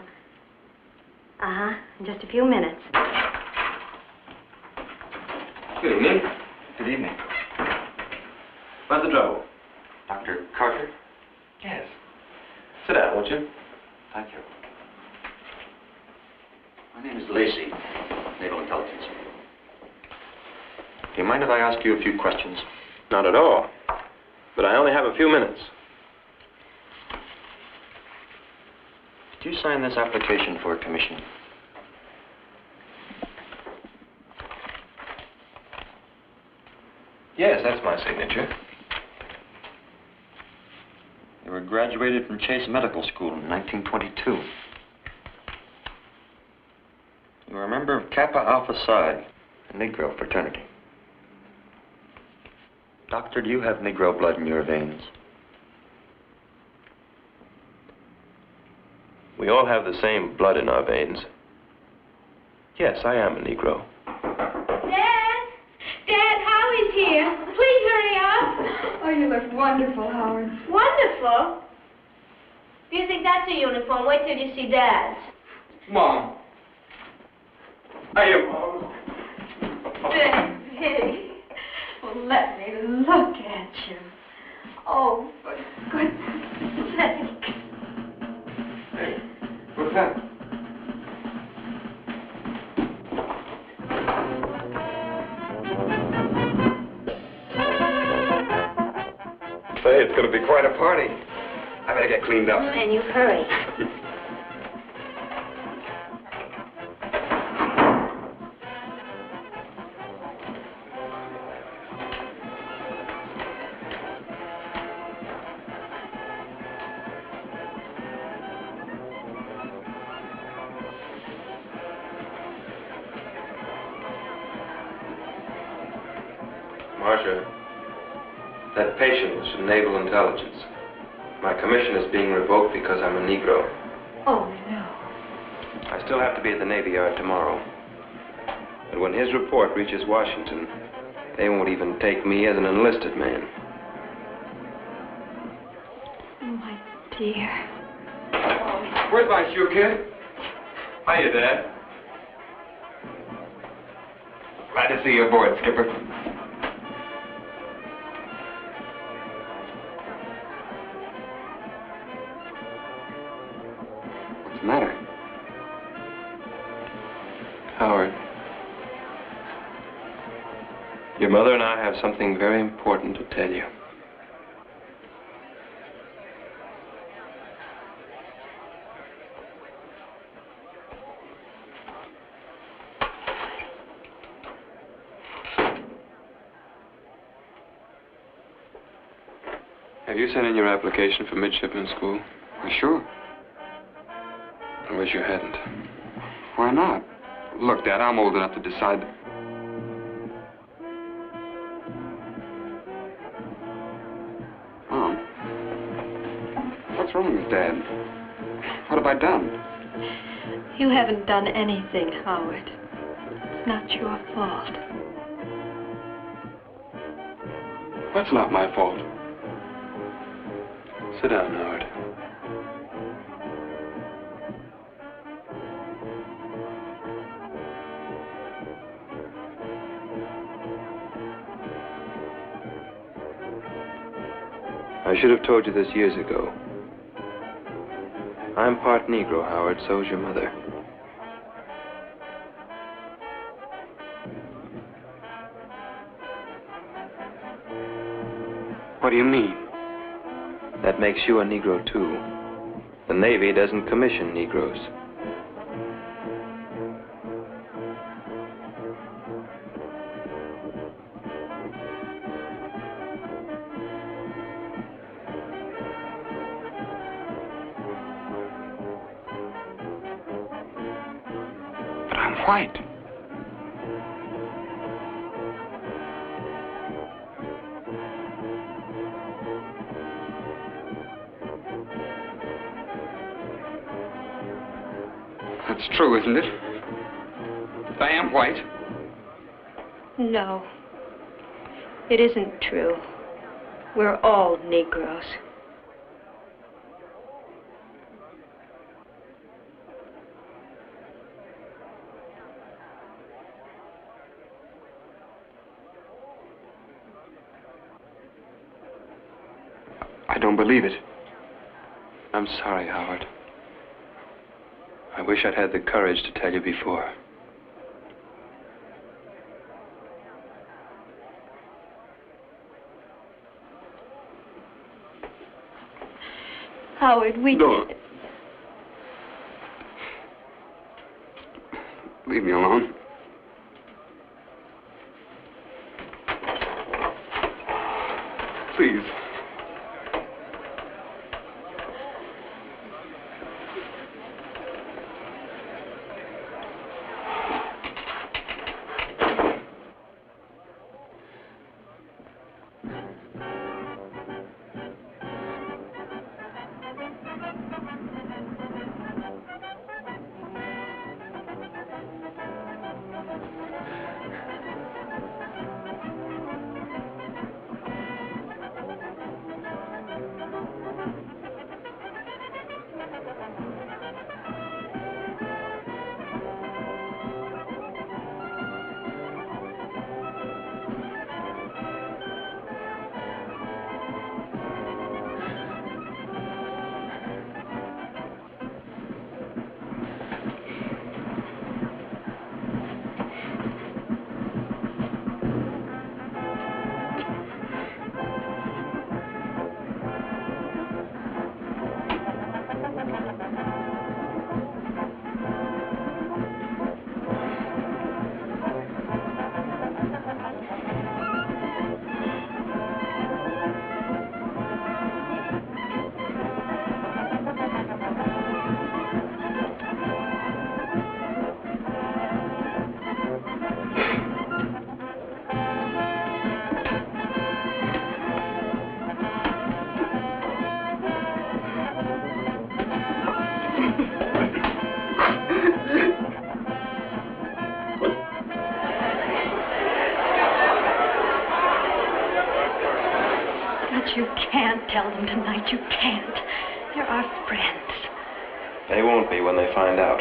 Uh-huh, in just a few minutes. Good evening. Good evening. What's the trouble? Dr. Carter? Yes. Sit down, won't you? Thank you. My name is Lacey, Naval Intelligence. Do you mind if I ask you a few questions? Not at all. But I only have a few minutes. Did you sign this application for a commission? Yes, that's my signature. You were graduated from Chase Medical School in 1922. You were a member of Kappa Alpha Psi, a Negro fraternity. Doctor, do you have Negro blood in your veins? We all have the same blood in our veins. Yes, I am a Negro. Dad, Howie's here. Please hurry up. Oh, you look wonderful, Howard. Wonderful. Do you think that's a uniform? Wait till you see Dad's. Mom. Hiya, Mom. Baby. Well, let me look at you. Oh, for goodness sake. Hey, what's that? Say, it's going to be quite a party. I better get cleaned up. And you hurry. Marcia, that patient was from Naval Intelligence. My commission is being revoked because I'm a Negro. Oh, no. I still have to be at the Navy Yard tomorrow. But when his report reaches Washington, they won't even take me as an enlisted man. Oh, my dear. Where's my shoe, kid? Hiya, Dad. Glad to see you aboard, Skipper. What's the matter? Howard, your mother and I have something very important to tell you. Have you sent in your application for midshipman school? Sure. I wish you hadn't. Why not? Look, Dad, I'm old enough to decide. Mom, what's wrong with Dad? What have I done? You haven't done anything, Howard. It's not your fault. What's not my fault? Sit down, Howard. I should have told you this years ago. I'm part Negro, Howard, so's your mother. What do you mean? That makes you a Negro, too. The Navy doesn't commission Negroes. But I'm white. That's true, isn't it? I am white. No. It isn't true. We're all Negroes. I don't believe it. I'm sorry, Howard. I wish I'd had the courage to tell you before. Howard, we... No. Leave me alone. tell them tonight. You can't. They're our friends. They won't be when they find out.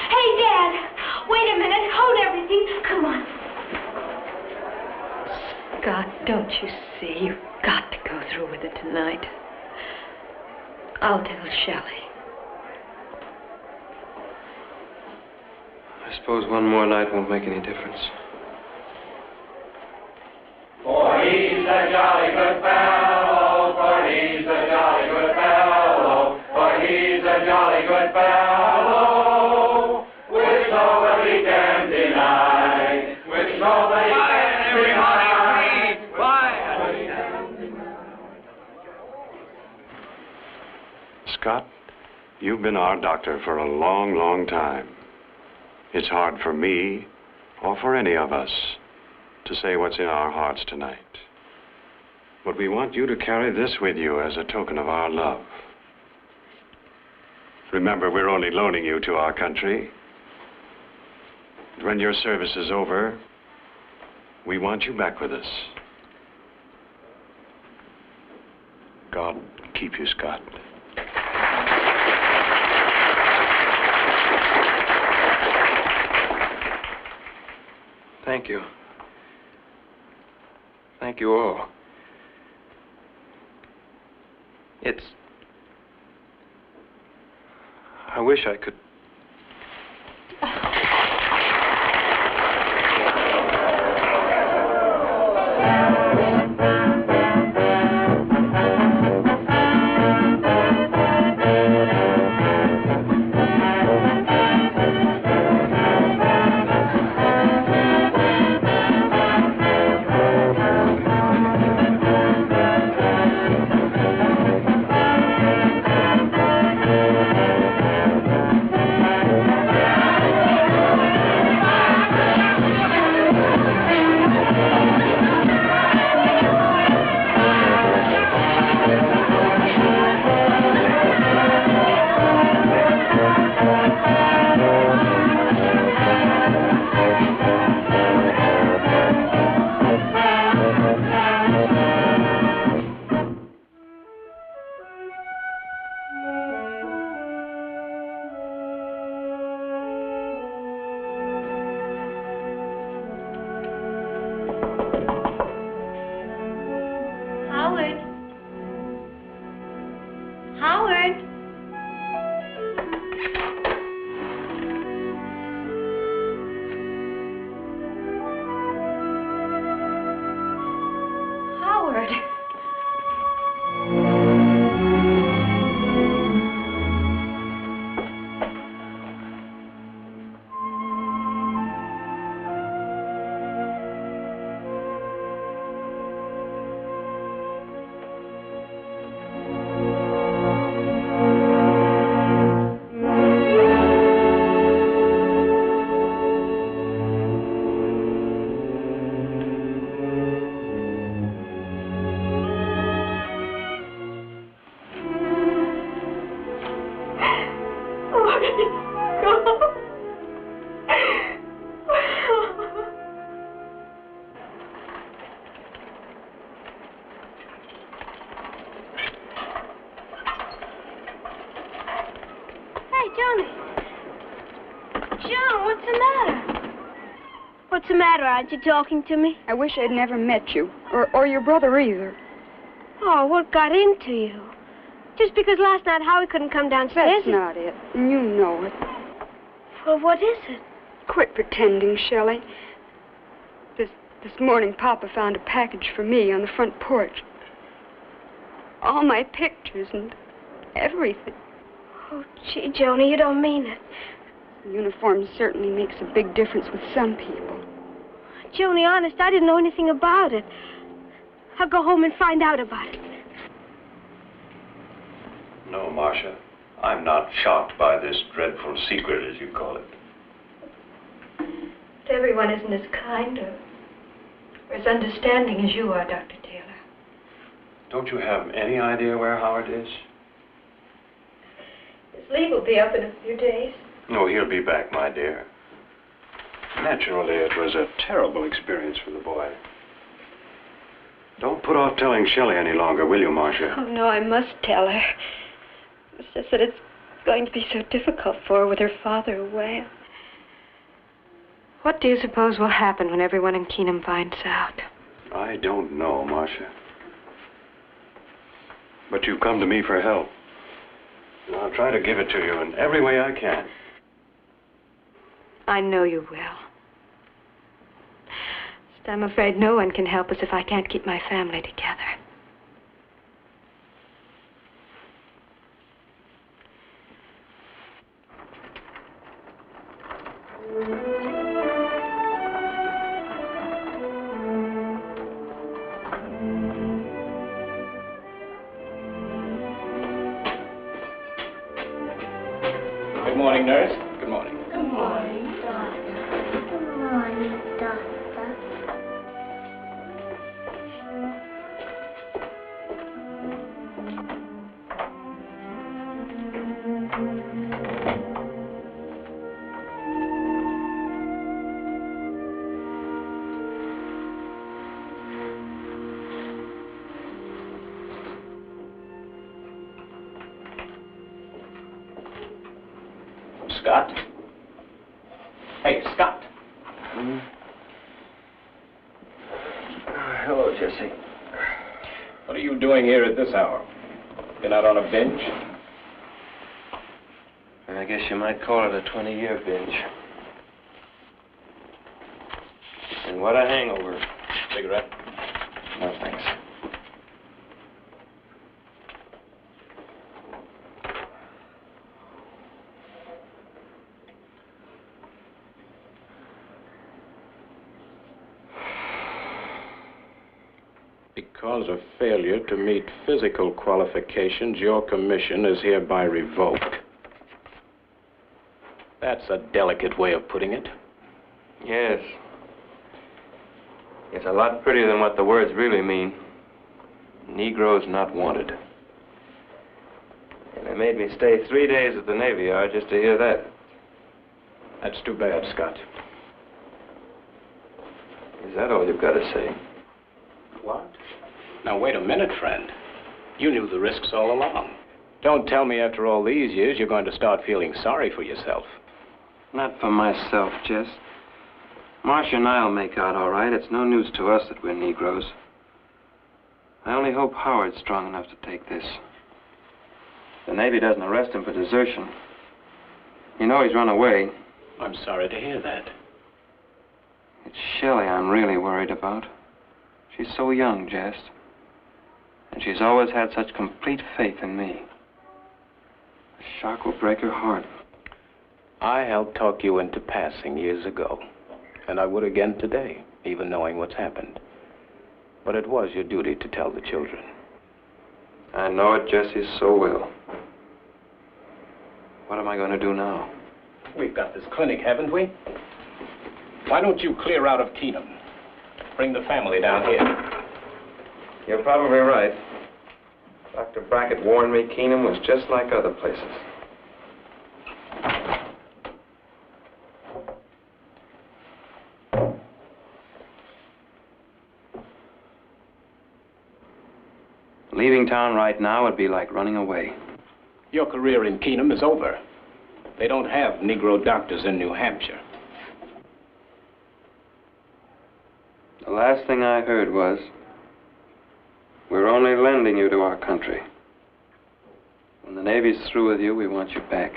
Hey, Dad! Wait a minute. Hold everything. Come on. Scott, don't you see? You've got to go through with it tonight. I'll tell Shelley. I suppose one more night won't make any difference. For he's a jolly good fellow, for he's a jolly good fellow, for he's a jolly good fellow, which nobody can deny, which nobody can deny. Scott, you've been our doctor for a long, long time. It's hard for me, or for any of us, to say what's in our hearts tonight. But we want you to carry this with you as a token of our love. Remember, we're only loaning you to our country. When your service is over, we want you back with us. God keep you, Scott. Thank you. Thank you all. I wish I could... Aren't you talking to me? I wish I'd never met you, or your brother either. Oh, what got into you? Just because last night Howie couldn't come downstairs? That's not it, and you know it. Well, what is it? Quit pretending, Shelley. This morning, Papa found a package for me on the front porch. All my pictures and everything. Oh, gee, Joni, you don't mean it. The uniform certainly makes a big difference with some people. Joni, honest, I didn't know anything about it. I'll go home and find out about it. No, Marcia. I'm not shocked by this dreadful secret, as you call it. But everyone isn't as kind or as understanding as you are, Dr. Taylor. Don't you have any idea where Howard is? His leave will be up in a few days. No, he'll be back, my dear. Naturally, it was a terrible experience for the boy. Don't put off telling Shelley any longer, will you, Marcia? Oh, no, I must tell her. It's just that it's going to be so difficult for her with her father away. What do you suppose will happen when everyone in Keenum finds out? I don't know, Marcia. But you've come to me for help. And I'll try to give it to you in every way I can. I know you will. But I'm afraid no one can help us if I can't keep my family together. Good morning, nurse. Good morning. Good morning, Doctor. Good morning, Doctor. Scott? Hey, Scott. Hello, Jesse. What are you doing here at this hour? Been out on a binge? I guess you might call it a 20-year binge. And what a hangover. Cigarette? No, thanks. Because of failure to meet physical qualifications, your commission is hereby revoked. That's a delicate way of putting it. Yes. It's a lot prettier than what the words really mean. Negroes not wanted. And they made me stay 3 days at the Navy Yard just to hear that. That's too bad, Scott. Is that all you've got to say? What? Now, wait a minute, friend. You knew the risks all along. Don't tell me after all these years you're going to start feeling sorry for yourself. Not for myself, Jess. Marcia and I'll make out all right. It's no news to us that we're Negroes. I only hope Howard's strong enough to take this. The Navy doesn't arrest him for desertion. You know he's run away. I'm sorry to hear that. It's Shelley I'm really worried about. She's so young, Jess. And she's always had such complete faith in me. A shock will break her heart. I helped talk you into passing years ago. And I would again today, even knowing what's happened. But it was your duty to tell the children. I know it, Jesse, so well. What am I going to do now? We've got this clinic, haven't we? Why don't you clear out of Keenum? Bring the family down here. You're probably right. Dr. Brackett warned me Keenum was just like other places. Leaving town right now would be like running away. Your career in Keenum is over. They don't have Negro doctors in New Hampshire. The last thing I heard was, we're only lending you to our country. When the Navy's through with you, we want you back.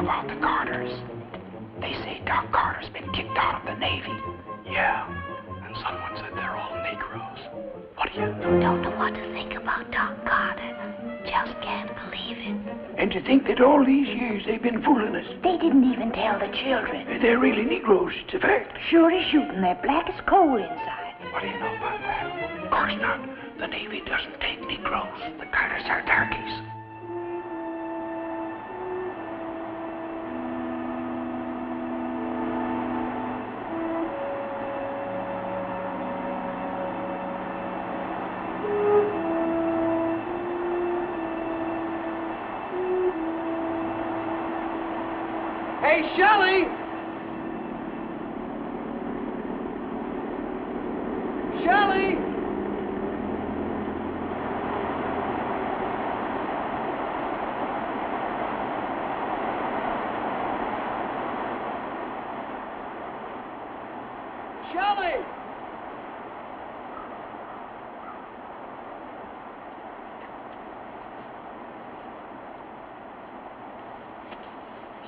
about the Carters? They say Doc Carter's been kicked out of the Navy. Yeah, and someone said they're all Negroes. What do you know? Don't know what to think about Doc Carter. Just can't believe it. And to think that all these years they've been fooling us. They didn't even tell the children. They're really Negroes, it's a fact. Sure as shooting, they're black as coal inside. What do you know about that? Of course not. The Navy doesn't take Negroes. The Carters are darkies. Hey, Shelley! Shelley! Shelley!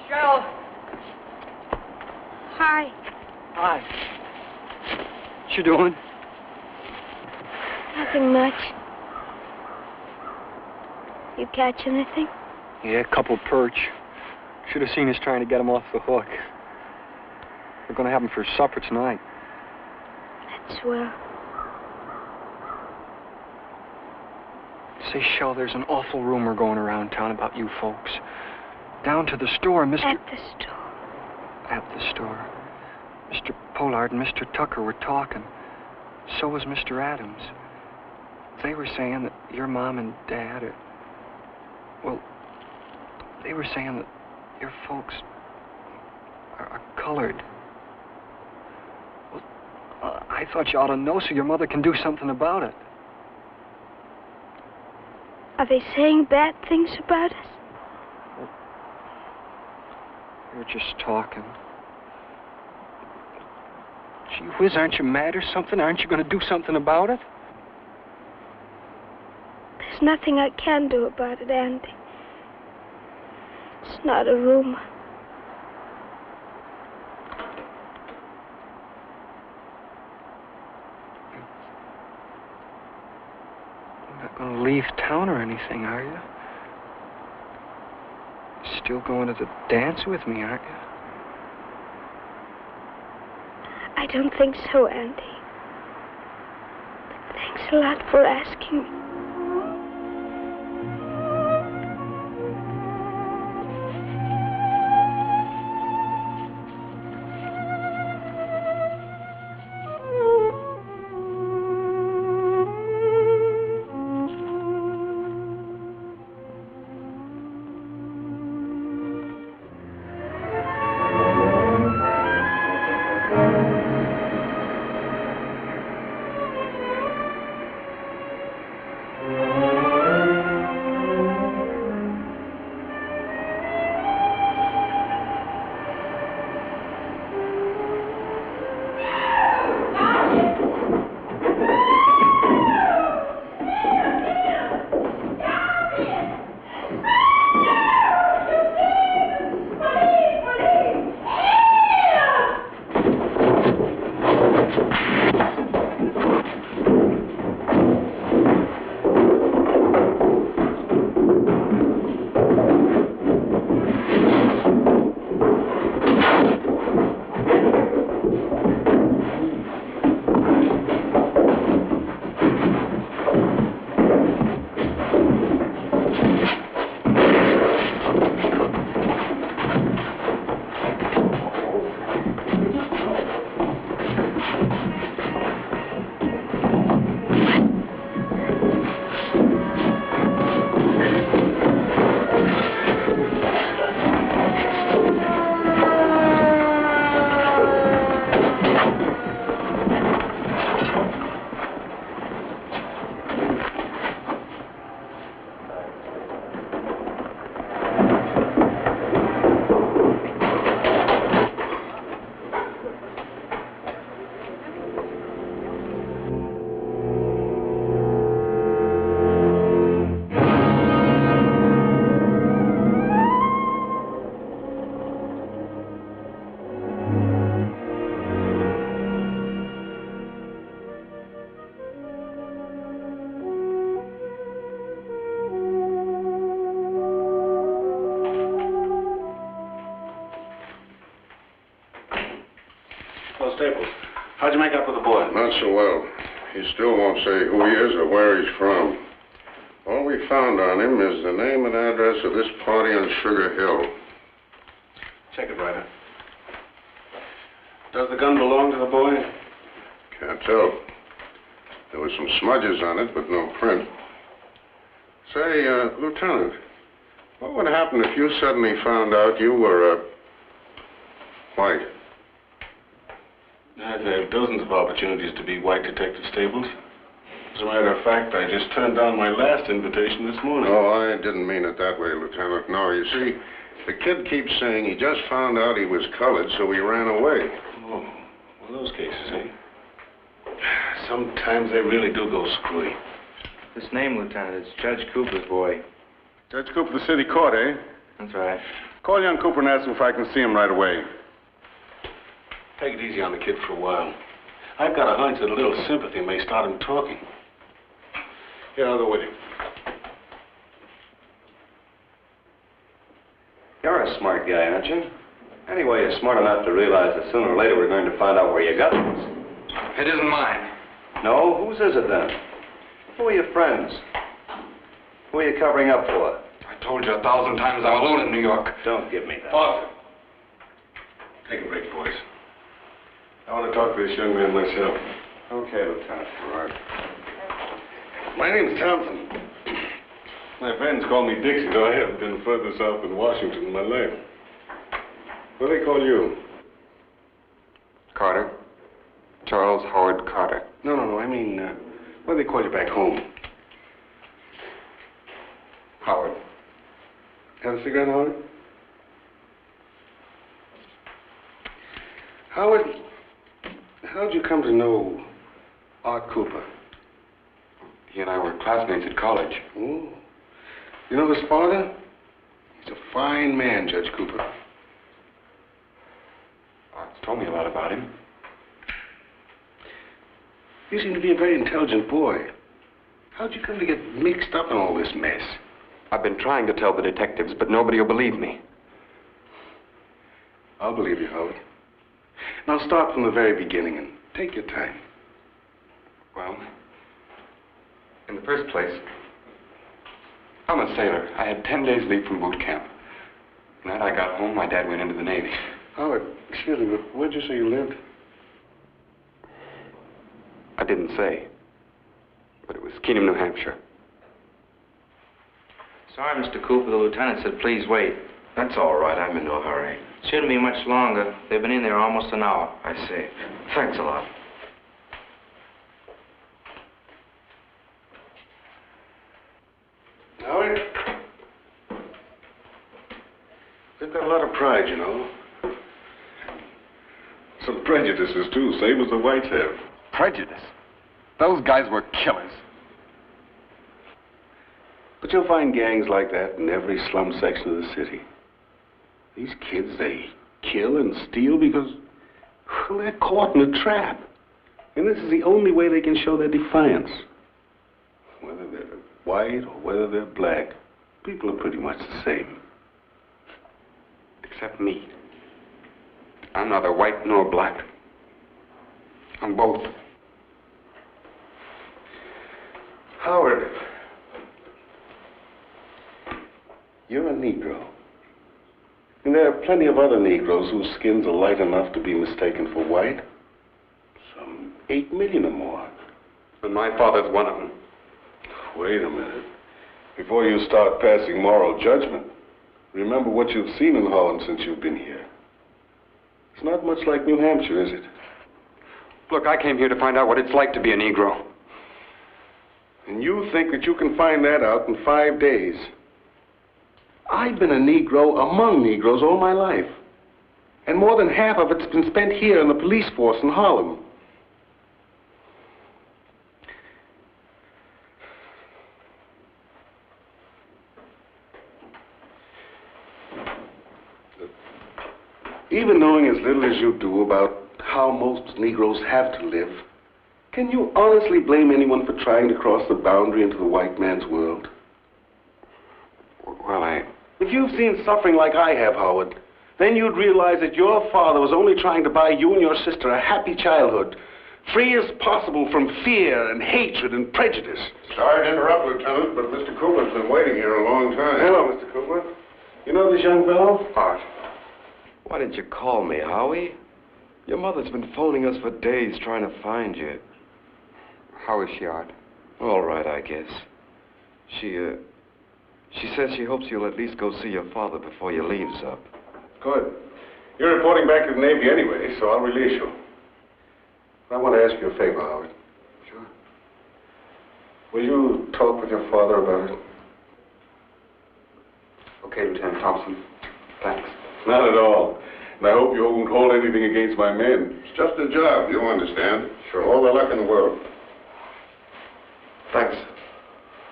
Shell! Hi. Hi. What you doing? Nothing much. You catch anything? Yeah, a couple perch. Should have seen us trying to get them off the hook. We're going to have them for supper tonight. That's swell. Say, Shell, there's an awful rumor going around town about you folks. Down to the store, Mr. At the store. At the store. Mr. Pollard and Mr. Tucker were talking. So was Mr. Adams. They were saying that your mom and dad are... Well, they were saying that your folks are colored. Well, I thought you ought to know so your mother can do something about it. Are they saying bad things about us? They were just talking. Gee whiz, aren't you mad or something? Aren't you going to do something about it? There's nothing I can do about it, Andy. It's not a rumor. You're not going to leave town or anything, are you? Still going to the dance with me, aren't you? I don't think so, Andy. But thanks a lot for asking me. Staples. How'd you make up with the boy? Not so well. He still won't say who he is or where he's from. All we found on him is the name and address of this party on Sugar Hill. Check it, Ryder. Does the gun belong to the boy? Can't tell. There were some smudges on it, but no print. Say, Lieutenant, what would happen if you suddenly found out you were, white? I've had dozens of opportunities to be white Detective Staples. As a matter of fact, I just turned down my last invitation this morning. Oh, I didn't mean it that way, Lieutenant. No, you see, the kid keeps saying he just found out he was colored, so he ran away. Oh, well, those cases, eh? Sometimes they really do go screwy. This name, Lieutenant, is Judge Cooper's boy. Judge Cooper, the city court, eh? That's right. Call young Cooper and ask him if I can see him right away. Take it easy on the kid for a while. I've got a hunch that a little sympathy may start him talking. Here, I'll go with you. You're a smart guy, aren't you? Anyway, you're smart enough to realize that sooner or later we're going to find out where you got this. It isn't mine. No? Whose is it then? Who are your friends? Who are you covering up for? I told you 1,000 times I'm alone in New York. Don't give me that. Arthur. Take a break, boys. I want to talk to this young man myself. Okay, Lieutenant Ferrer. My name's Johnston. My friends call me Dixie, though I haven't been further south than Washington in my life. What do they call you? Carter. Charles Howard Carter. No, I mean, what do they call you back home? Howard. Have a cigarette, Howard? Howard, how'd you come to know Art Cooper? He and I were classmates at college. Oh. You know his father? He's a fine man, Judge Cooper. Art's told me a lot about him. You seem to be a very intelligent boy. How'd you come to get mixed up in all this mess? I've been trying to tell the detectives, but nobody will believe me. I'll believe you, Howard. Now start from the very beginning and take your time. Well, in the first place, I'm a sailor. I had 10 days leave from boot camp. The night I got home, my dad went into the Navy. Howard, excuse me, but where'd you say you lived? I didn't say, but it was Keenum, New Hampshire. Sorry, Mr. Cooper. The lieutenant said please wait. That's all right. I'm in no hurry. Shouldn't be much longer. They've been in there almost an hour. I see. Thanks a lot. Howard? They've got a lot of pride, you know. Some prejudices, too, same as the whites have. Prejudice? Those guys were killers. But you'll find gangs like that in every slum section of the city. These kids, they kill and steal because, well, they're caught in a trap. And this is the only way they can show their defiance. Whether they're white or whether they're black, people are pretty much the same. Except me. I'm neither white nor black. I'm both. Howard, you're a Negro. And there are plenty of other Negroes whose skins are light enough to be mistaken for white. Some 8 million or more. And my father's one of them. Wait a minute. Before you start passing moral judgment, remember what you've seen in Holland since you've been here. It's not much like New Hampshire, is it? Look, I came here to find out what it's like to be a Negro. And you think that you can find that out in 5 days? I've been a Negro among Negroes all my life. And more than half of it's been spent here in the police force in Harlem. Even knowing as little as you do about how most Negroes have to live, can you honestly blame anyone for trying to cross the boundary into the white man's world? Well, If you've seen suffering like I have, Howard, Then you'd realize that your father was only trying to buy you and your sister a happy childhood, free as possible from fear and hatred and prejudice. Sorry to interrupt, Lieutenant, but Mr. Cooper's been waiting here a long time. Hello, Mr. Cooper. You know this young fellow? Art. Why didn't you call me, Howie? Your mother's been phoning us for days trying to find you. How is she, Art? All right, I guess. She says she hopes you'll at least go see your father before your leave's up. Good. You're reporting back to the Navy anyway, so I'll release you. I want to ask you a favor, Howard. Sure. Will you talk with your father about it? Okay, Lieutenant Thompson. Thanks. Not at all. And I hope you won't hold anything against my men. It's just a job, you understand. Sure. All the luck in the world. Thanks.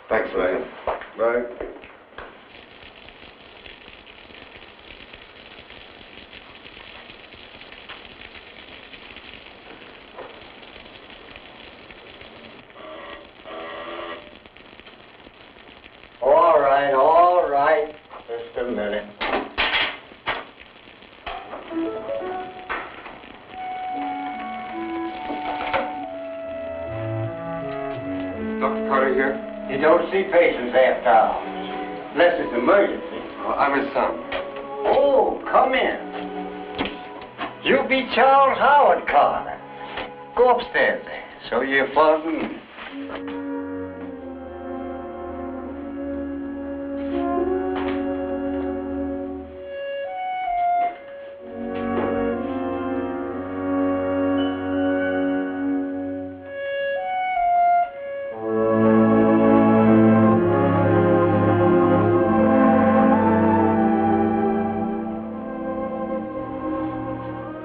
Thanks, Ryan. Bye. All right. Just a minute. Dr. Carter here? You don't see patients after hours, unless it's emergency. I'm his son. Oh, come in. You be Charles Howard Carter. Go upstairs there. Show you your father.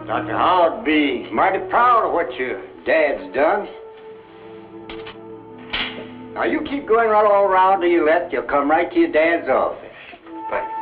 Dr. Howard be mighty proud of what your dad's done. Now you keep going right all around till you left, you'll come right to your dad's office. Thanks.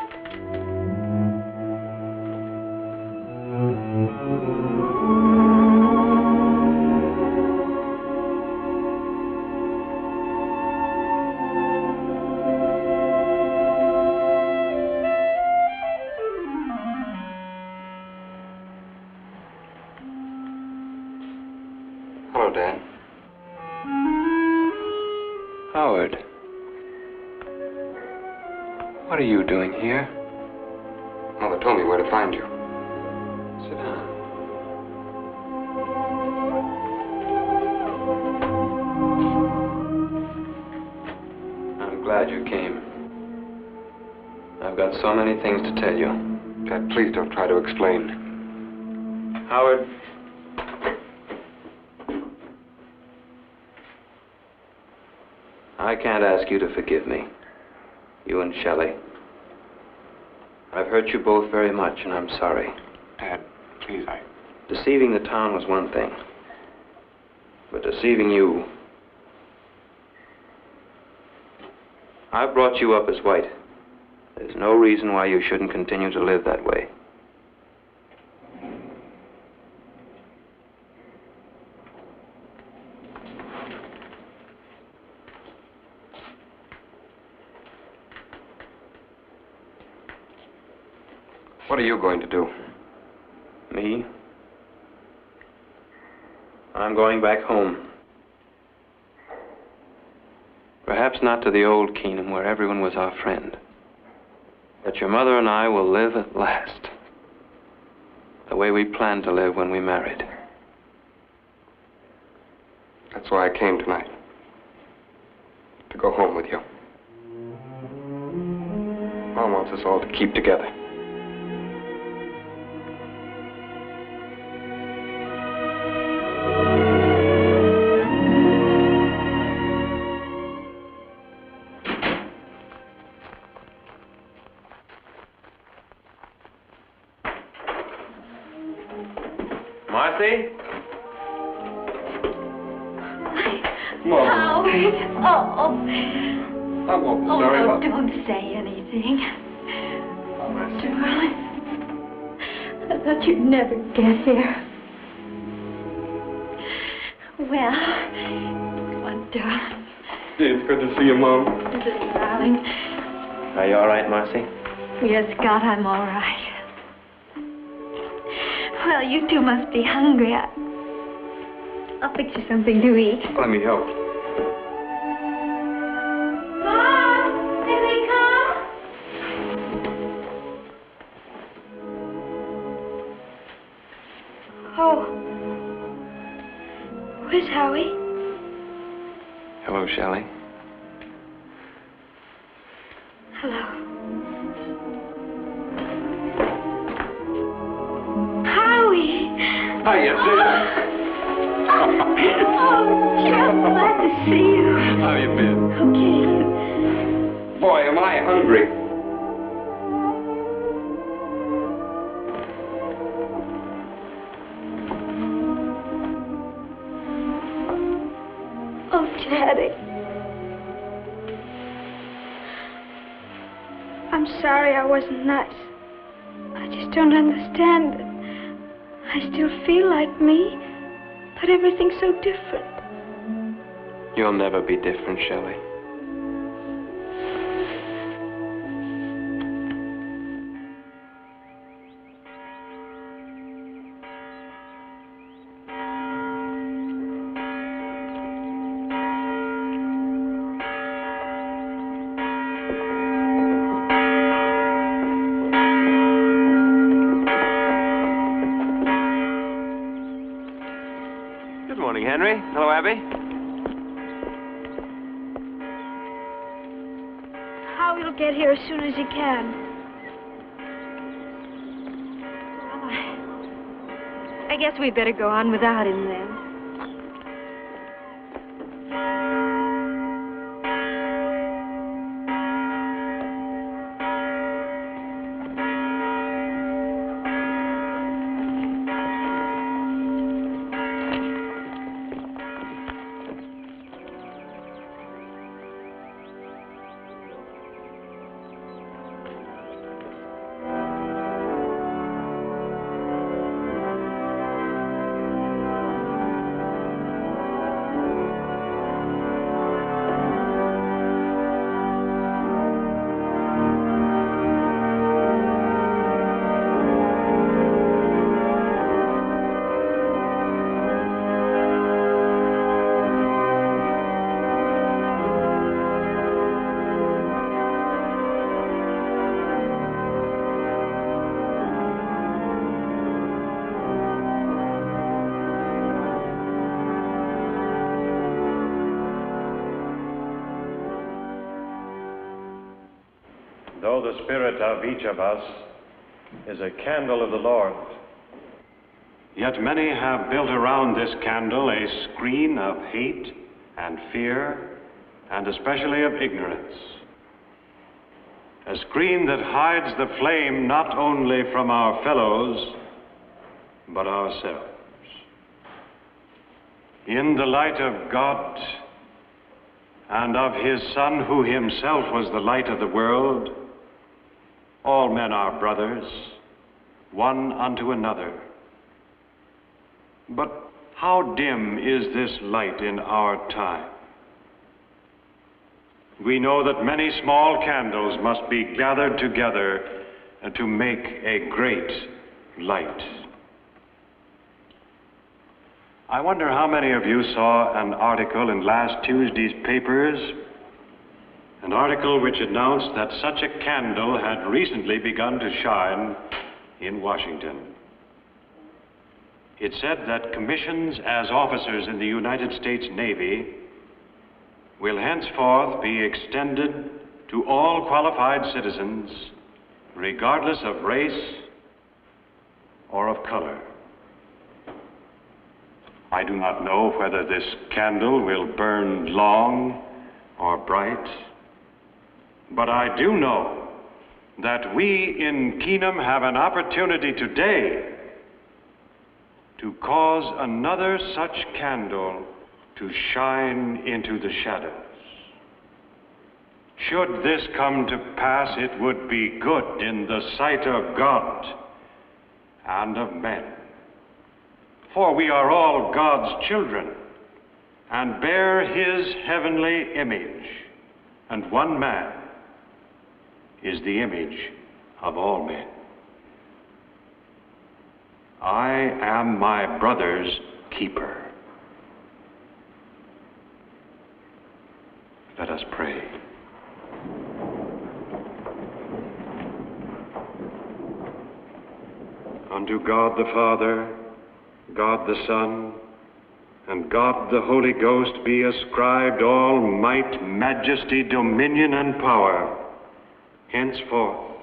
Hello, Dan. Howard. What are you doing here? Mother told me where to find you. Sit down. I'm glad you came. I've got so many things to tell you. Dad, please don't try to explain. Howard. I can't ask you to forgive me. You and Shelley. I've hurt you both very much, and I'm sorry. Dad, please, Deceiving the town was one thing. But deceiving you... I brought you up as white. There's no reason why you shouldn't continue to live that way. What are you going to do? Me? I'm going back home. Perhaps not to the old kingdom where everyone was our friend. But your mother and I will live at last. The way we planned to live when we married. That's why I came tonight. To go home with you. Mom wants us all to keep together. Marcy? Howard. Oh. I'm awful sorry about that. Don't say anything. Oh, darling. I thought you'd never get here. Well, come on, darling. It's good to see you, Mom. Little darling. Are you all right, Marcy? Yes, God, I'm all right. Well, you two must be hungry. I'll fix you something to eat. Let me help. Mom, may we come? Oh. Where's Howie? Hello, Shelley. Hello. Howie! Hiya, Zena. Oh, gee, I'm glad to see you. How you been? Okay. Boy, am I hungry. Oh, Daddy. I'm sorry I wasn't nice. I just don't understand it. I still feel like me, but everything's so different. You'll never be different, Shelley. Good morning, Henry. Hello, Abby. Howie'll get here as soon as he can. Well, I guess we'd better go on without him then. Though the spirit of each of us is a candle of the Lord, yet many have built around this candle a screen of hate and fear, and especially of ignorance. A screen that hides the flame not only from our fellows, but ourselves. In the light of God and of His Son, who Himself was the light of the world, all men are brothers, one unto another. But how dim is this light in our time? We know that many small candles must be gathered together to make a great light. I wonder how many of you saw an article in last Tuesday's papers, an article which announced that such a candle had recently begun to shine in Washington. It said that commissions as officers in the United States Navy will henceforth be extended to all qualified citizens, regardless of race or of color. I do not know whether this candle will burn long or bright, but I do know that we in Keenum have an opportunity today to cause another such candle to shine into the shadows. Should this come to pass, it would be good in the sight of God and of men. For we are all God's children and bear His heavenly image, and one man is the image of all men. I am my brother's keeper. Let us pray. Unto God the Father, God the Son, and God the Holy Ghost be ascribed all might, majesty, dominion, and power, henceforth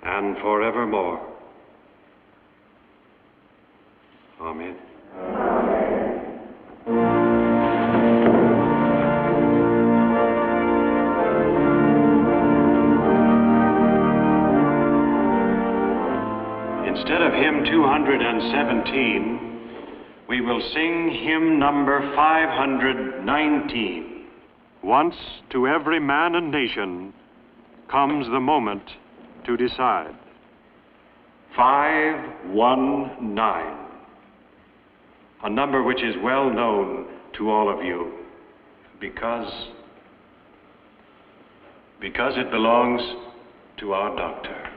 and forevermore. Amen. Instead of hymn 217, we will sing hymn number 519. Once to every man and nation comes the moment to decide. 519. A number which is well known to all of you because it belongs to our doctor.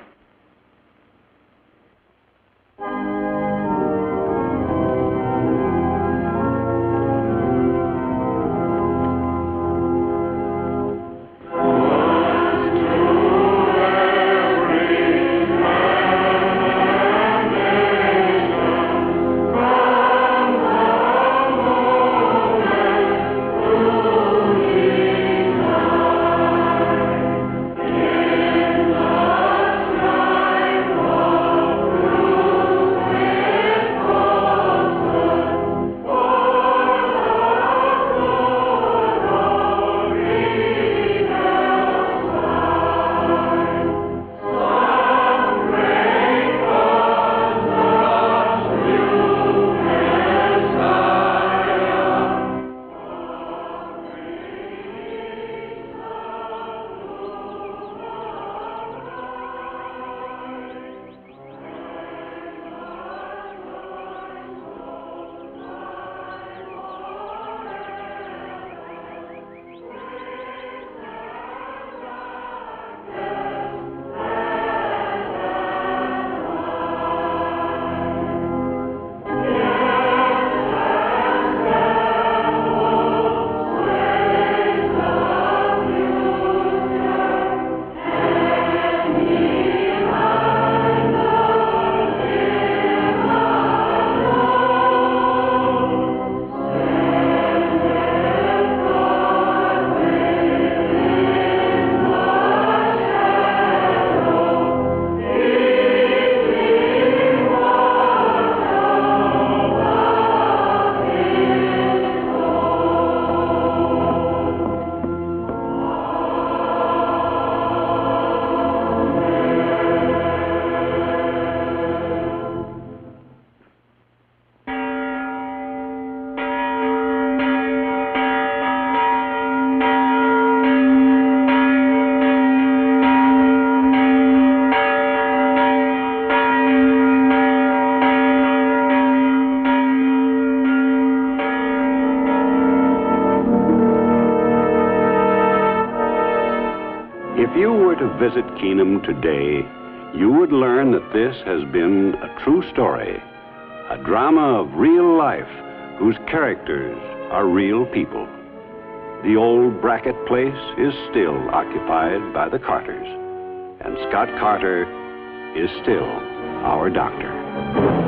If you were to visit Keenum today, you would learn that this has been a true story, a drama of real life whose characters are real people. The old Brackett place is still occupied by the Carters, and Scott Carter is still our doctor.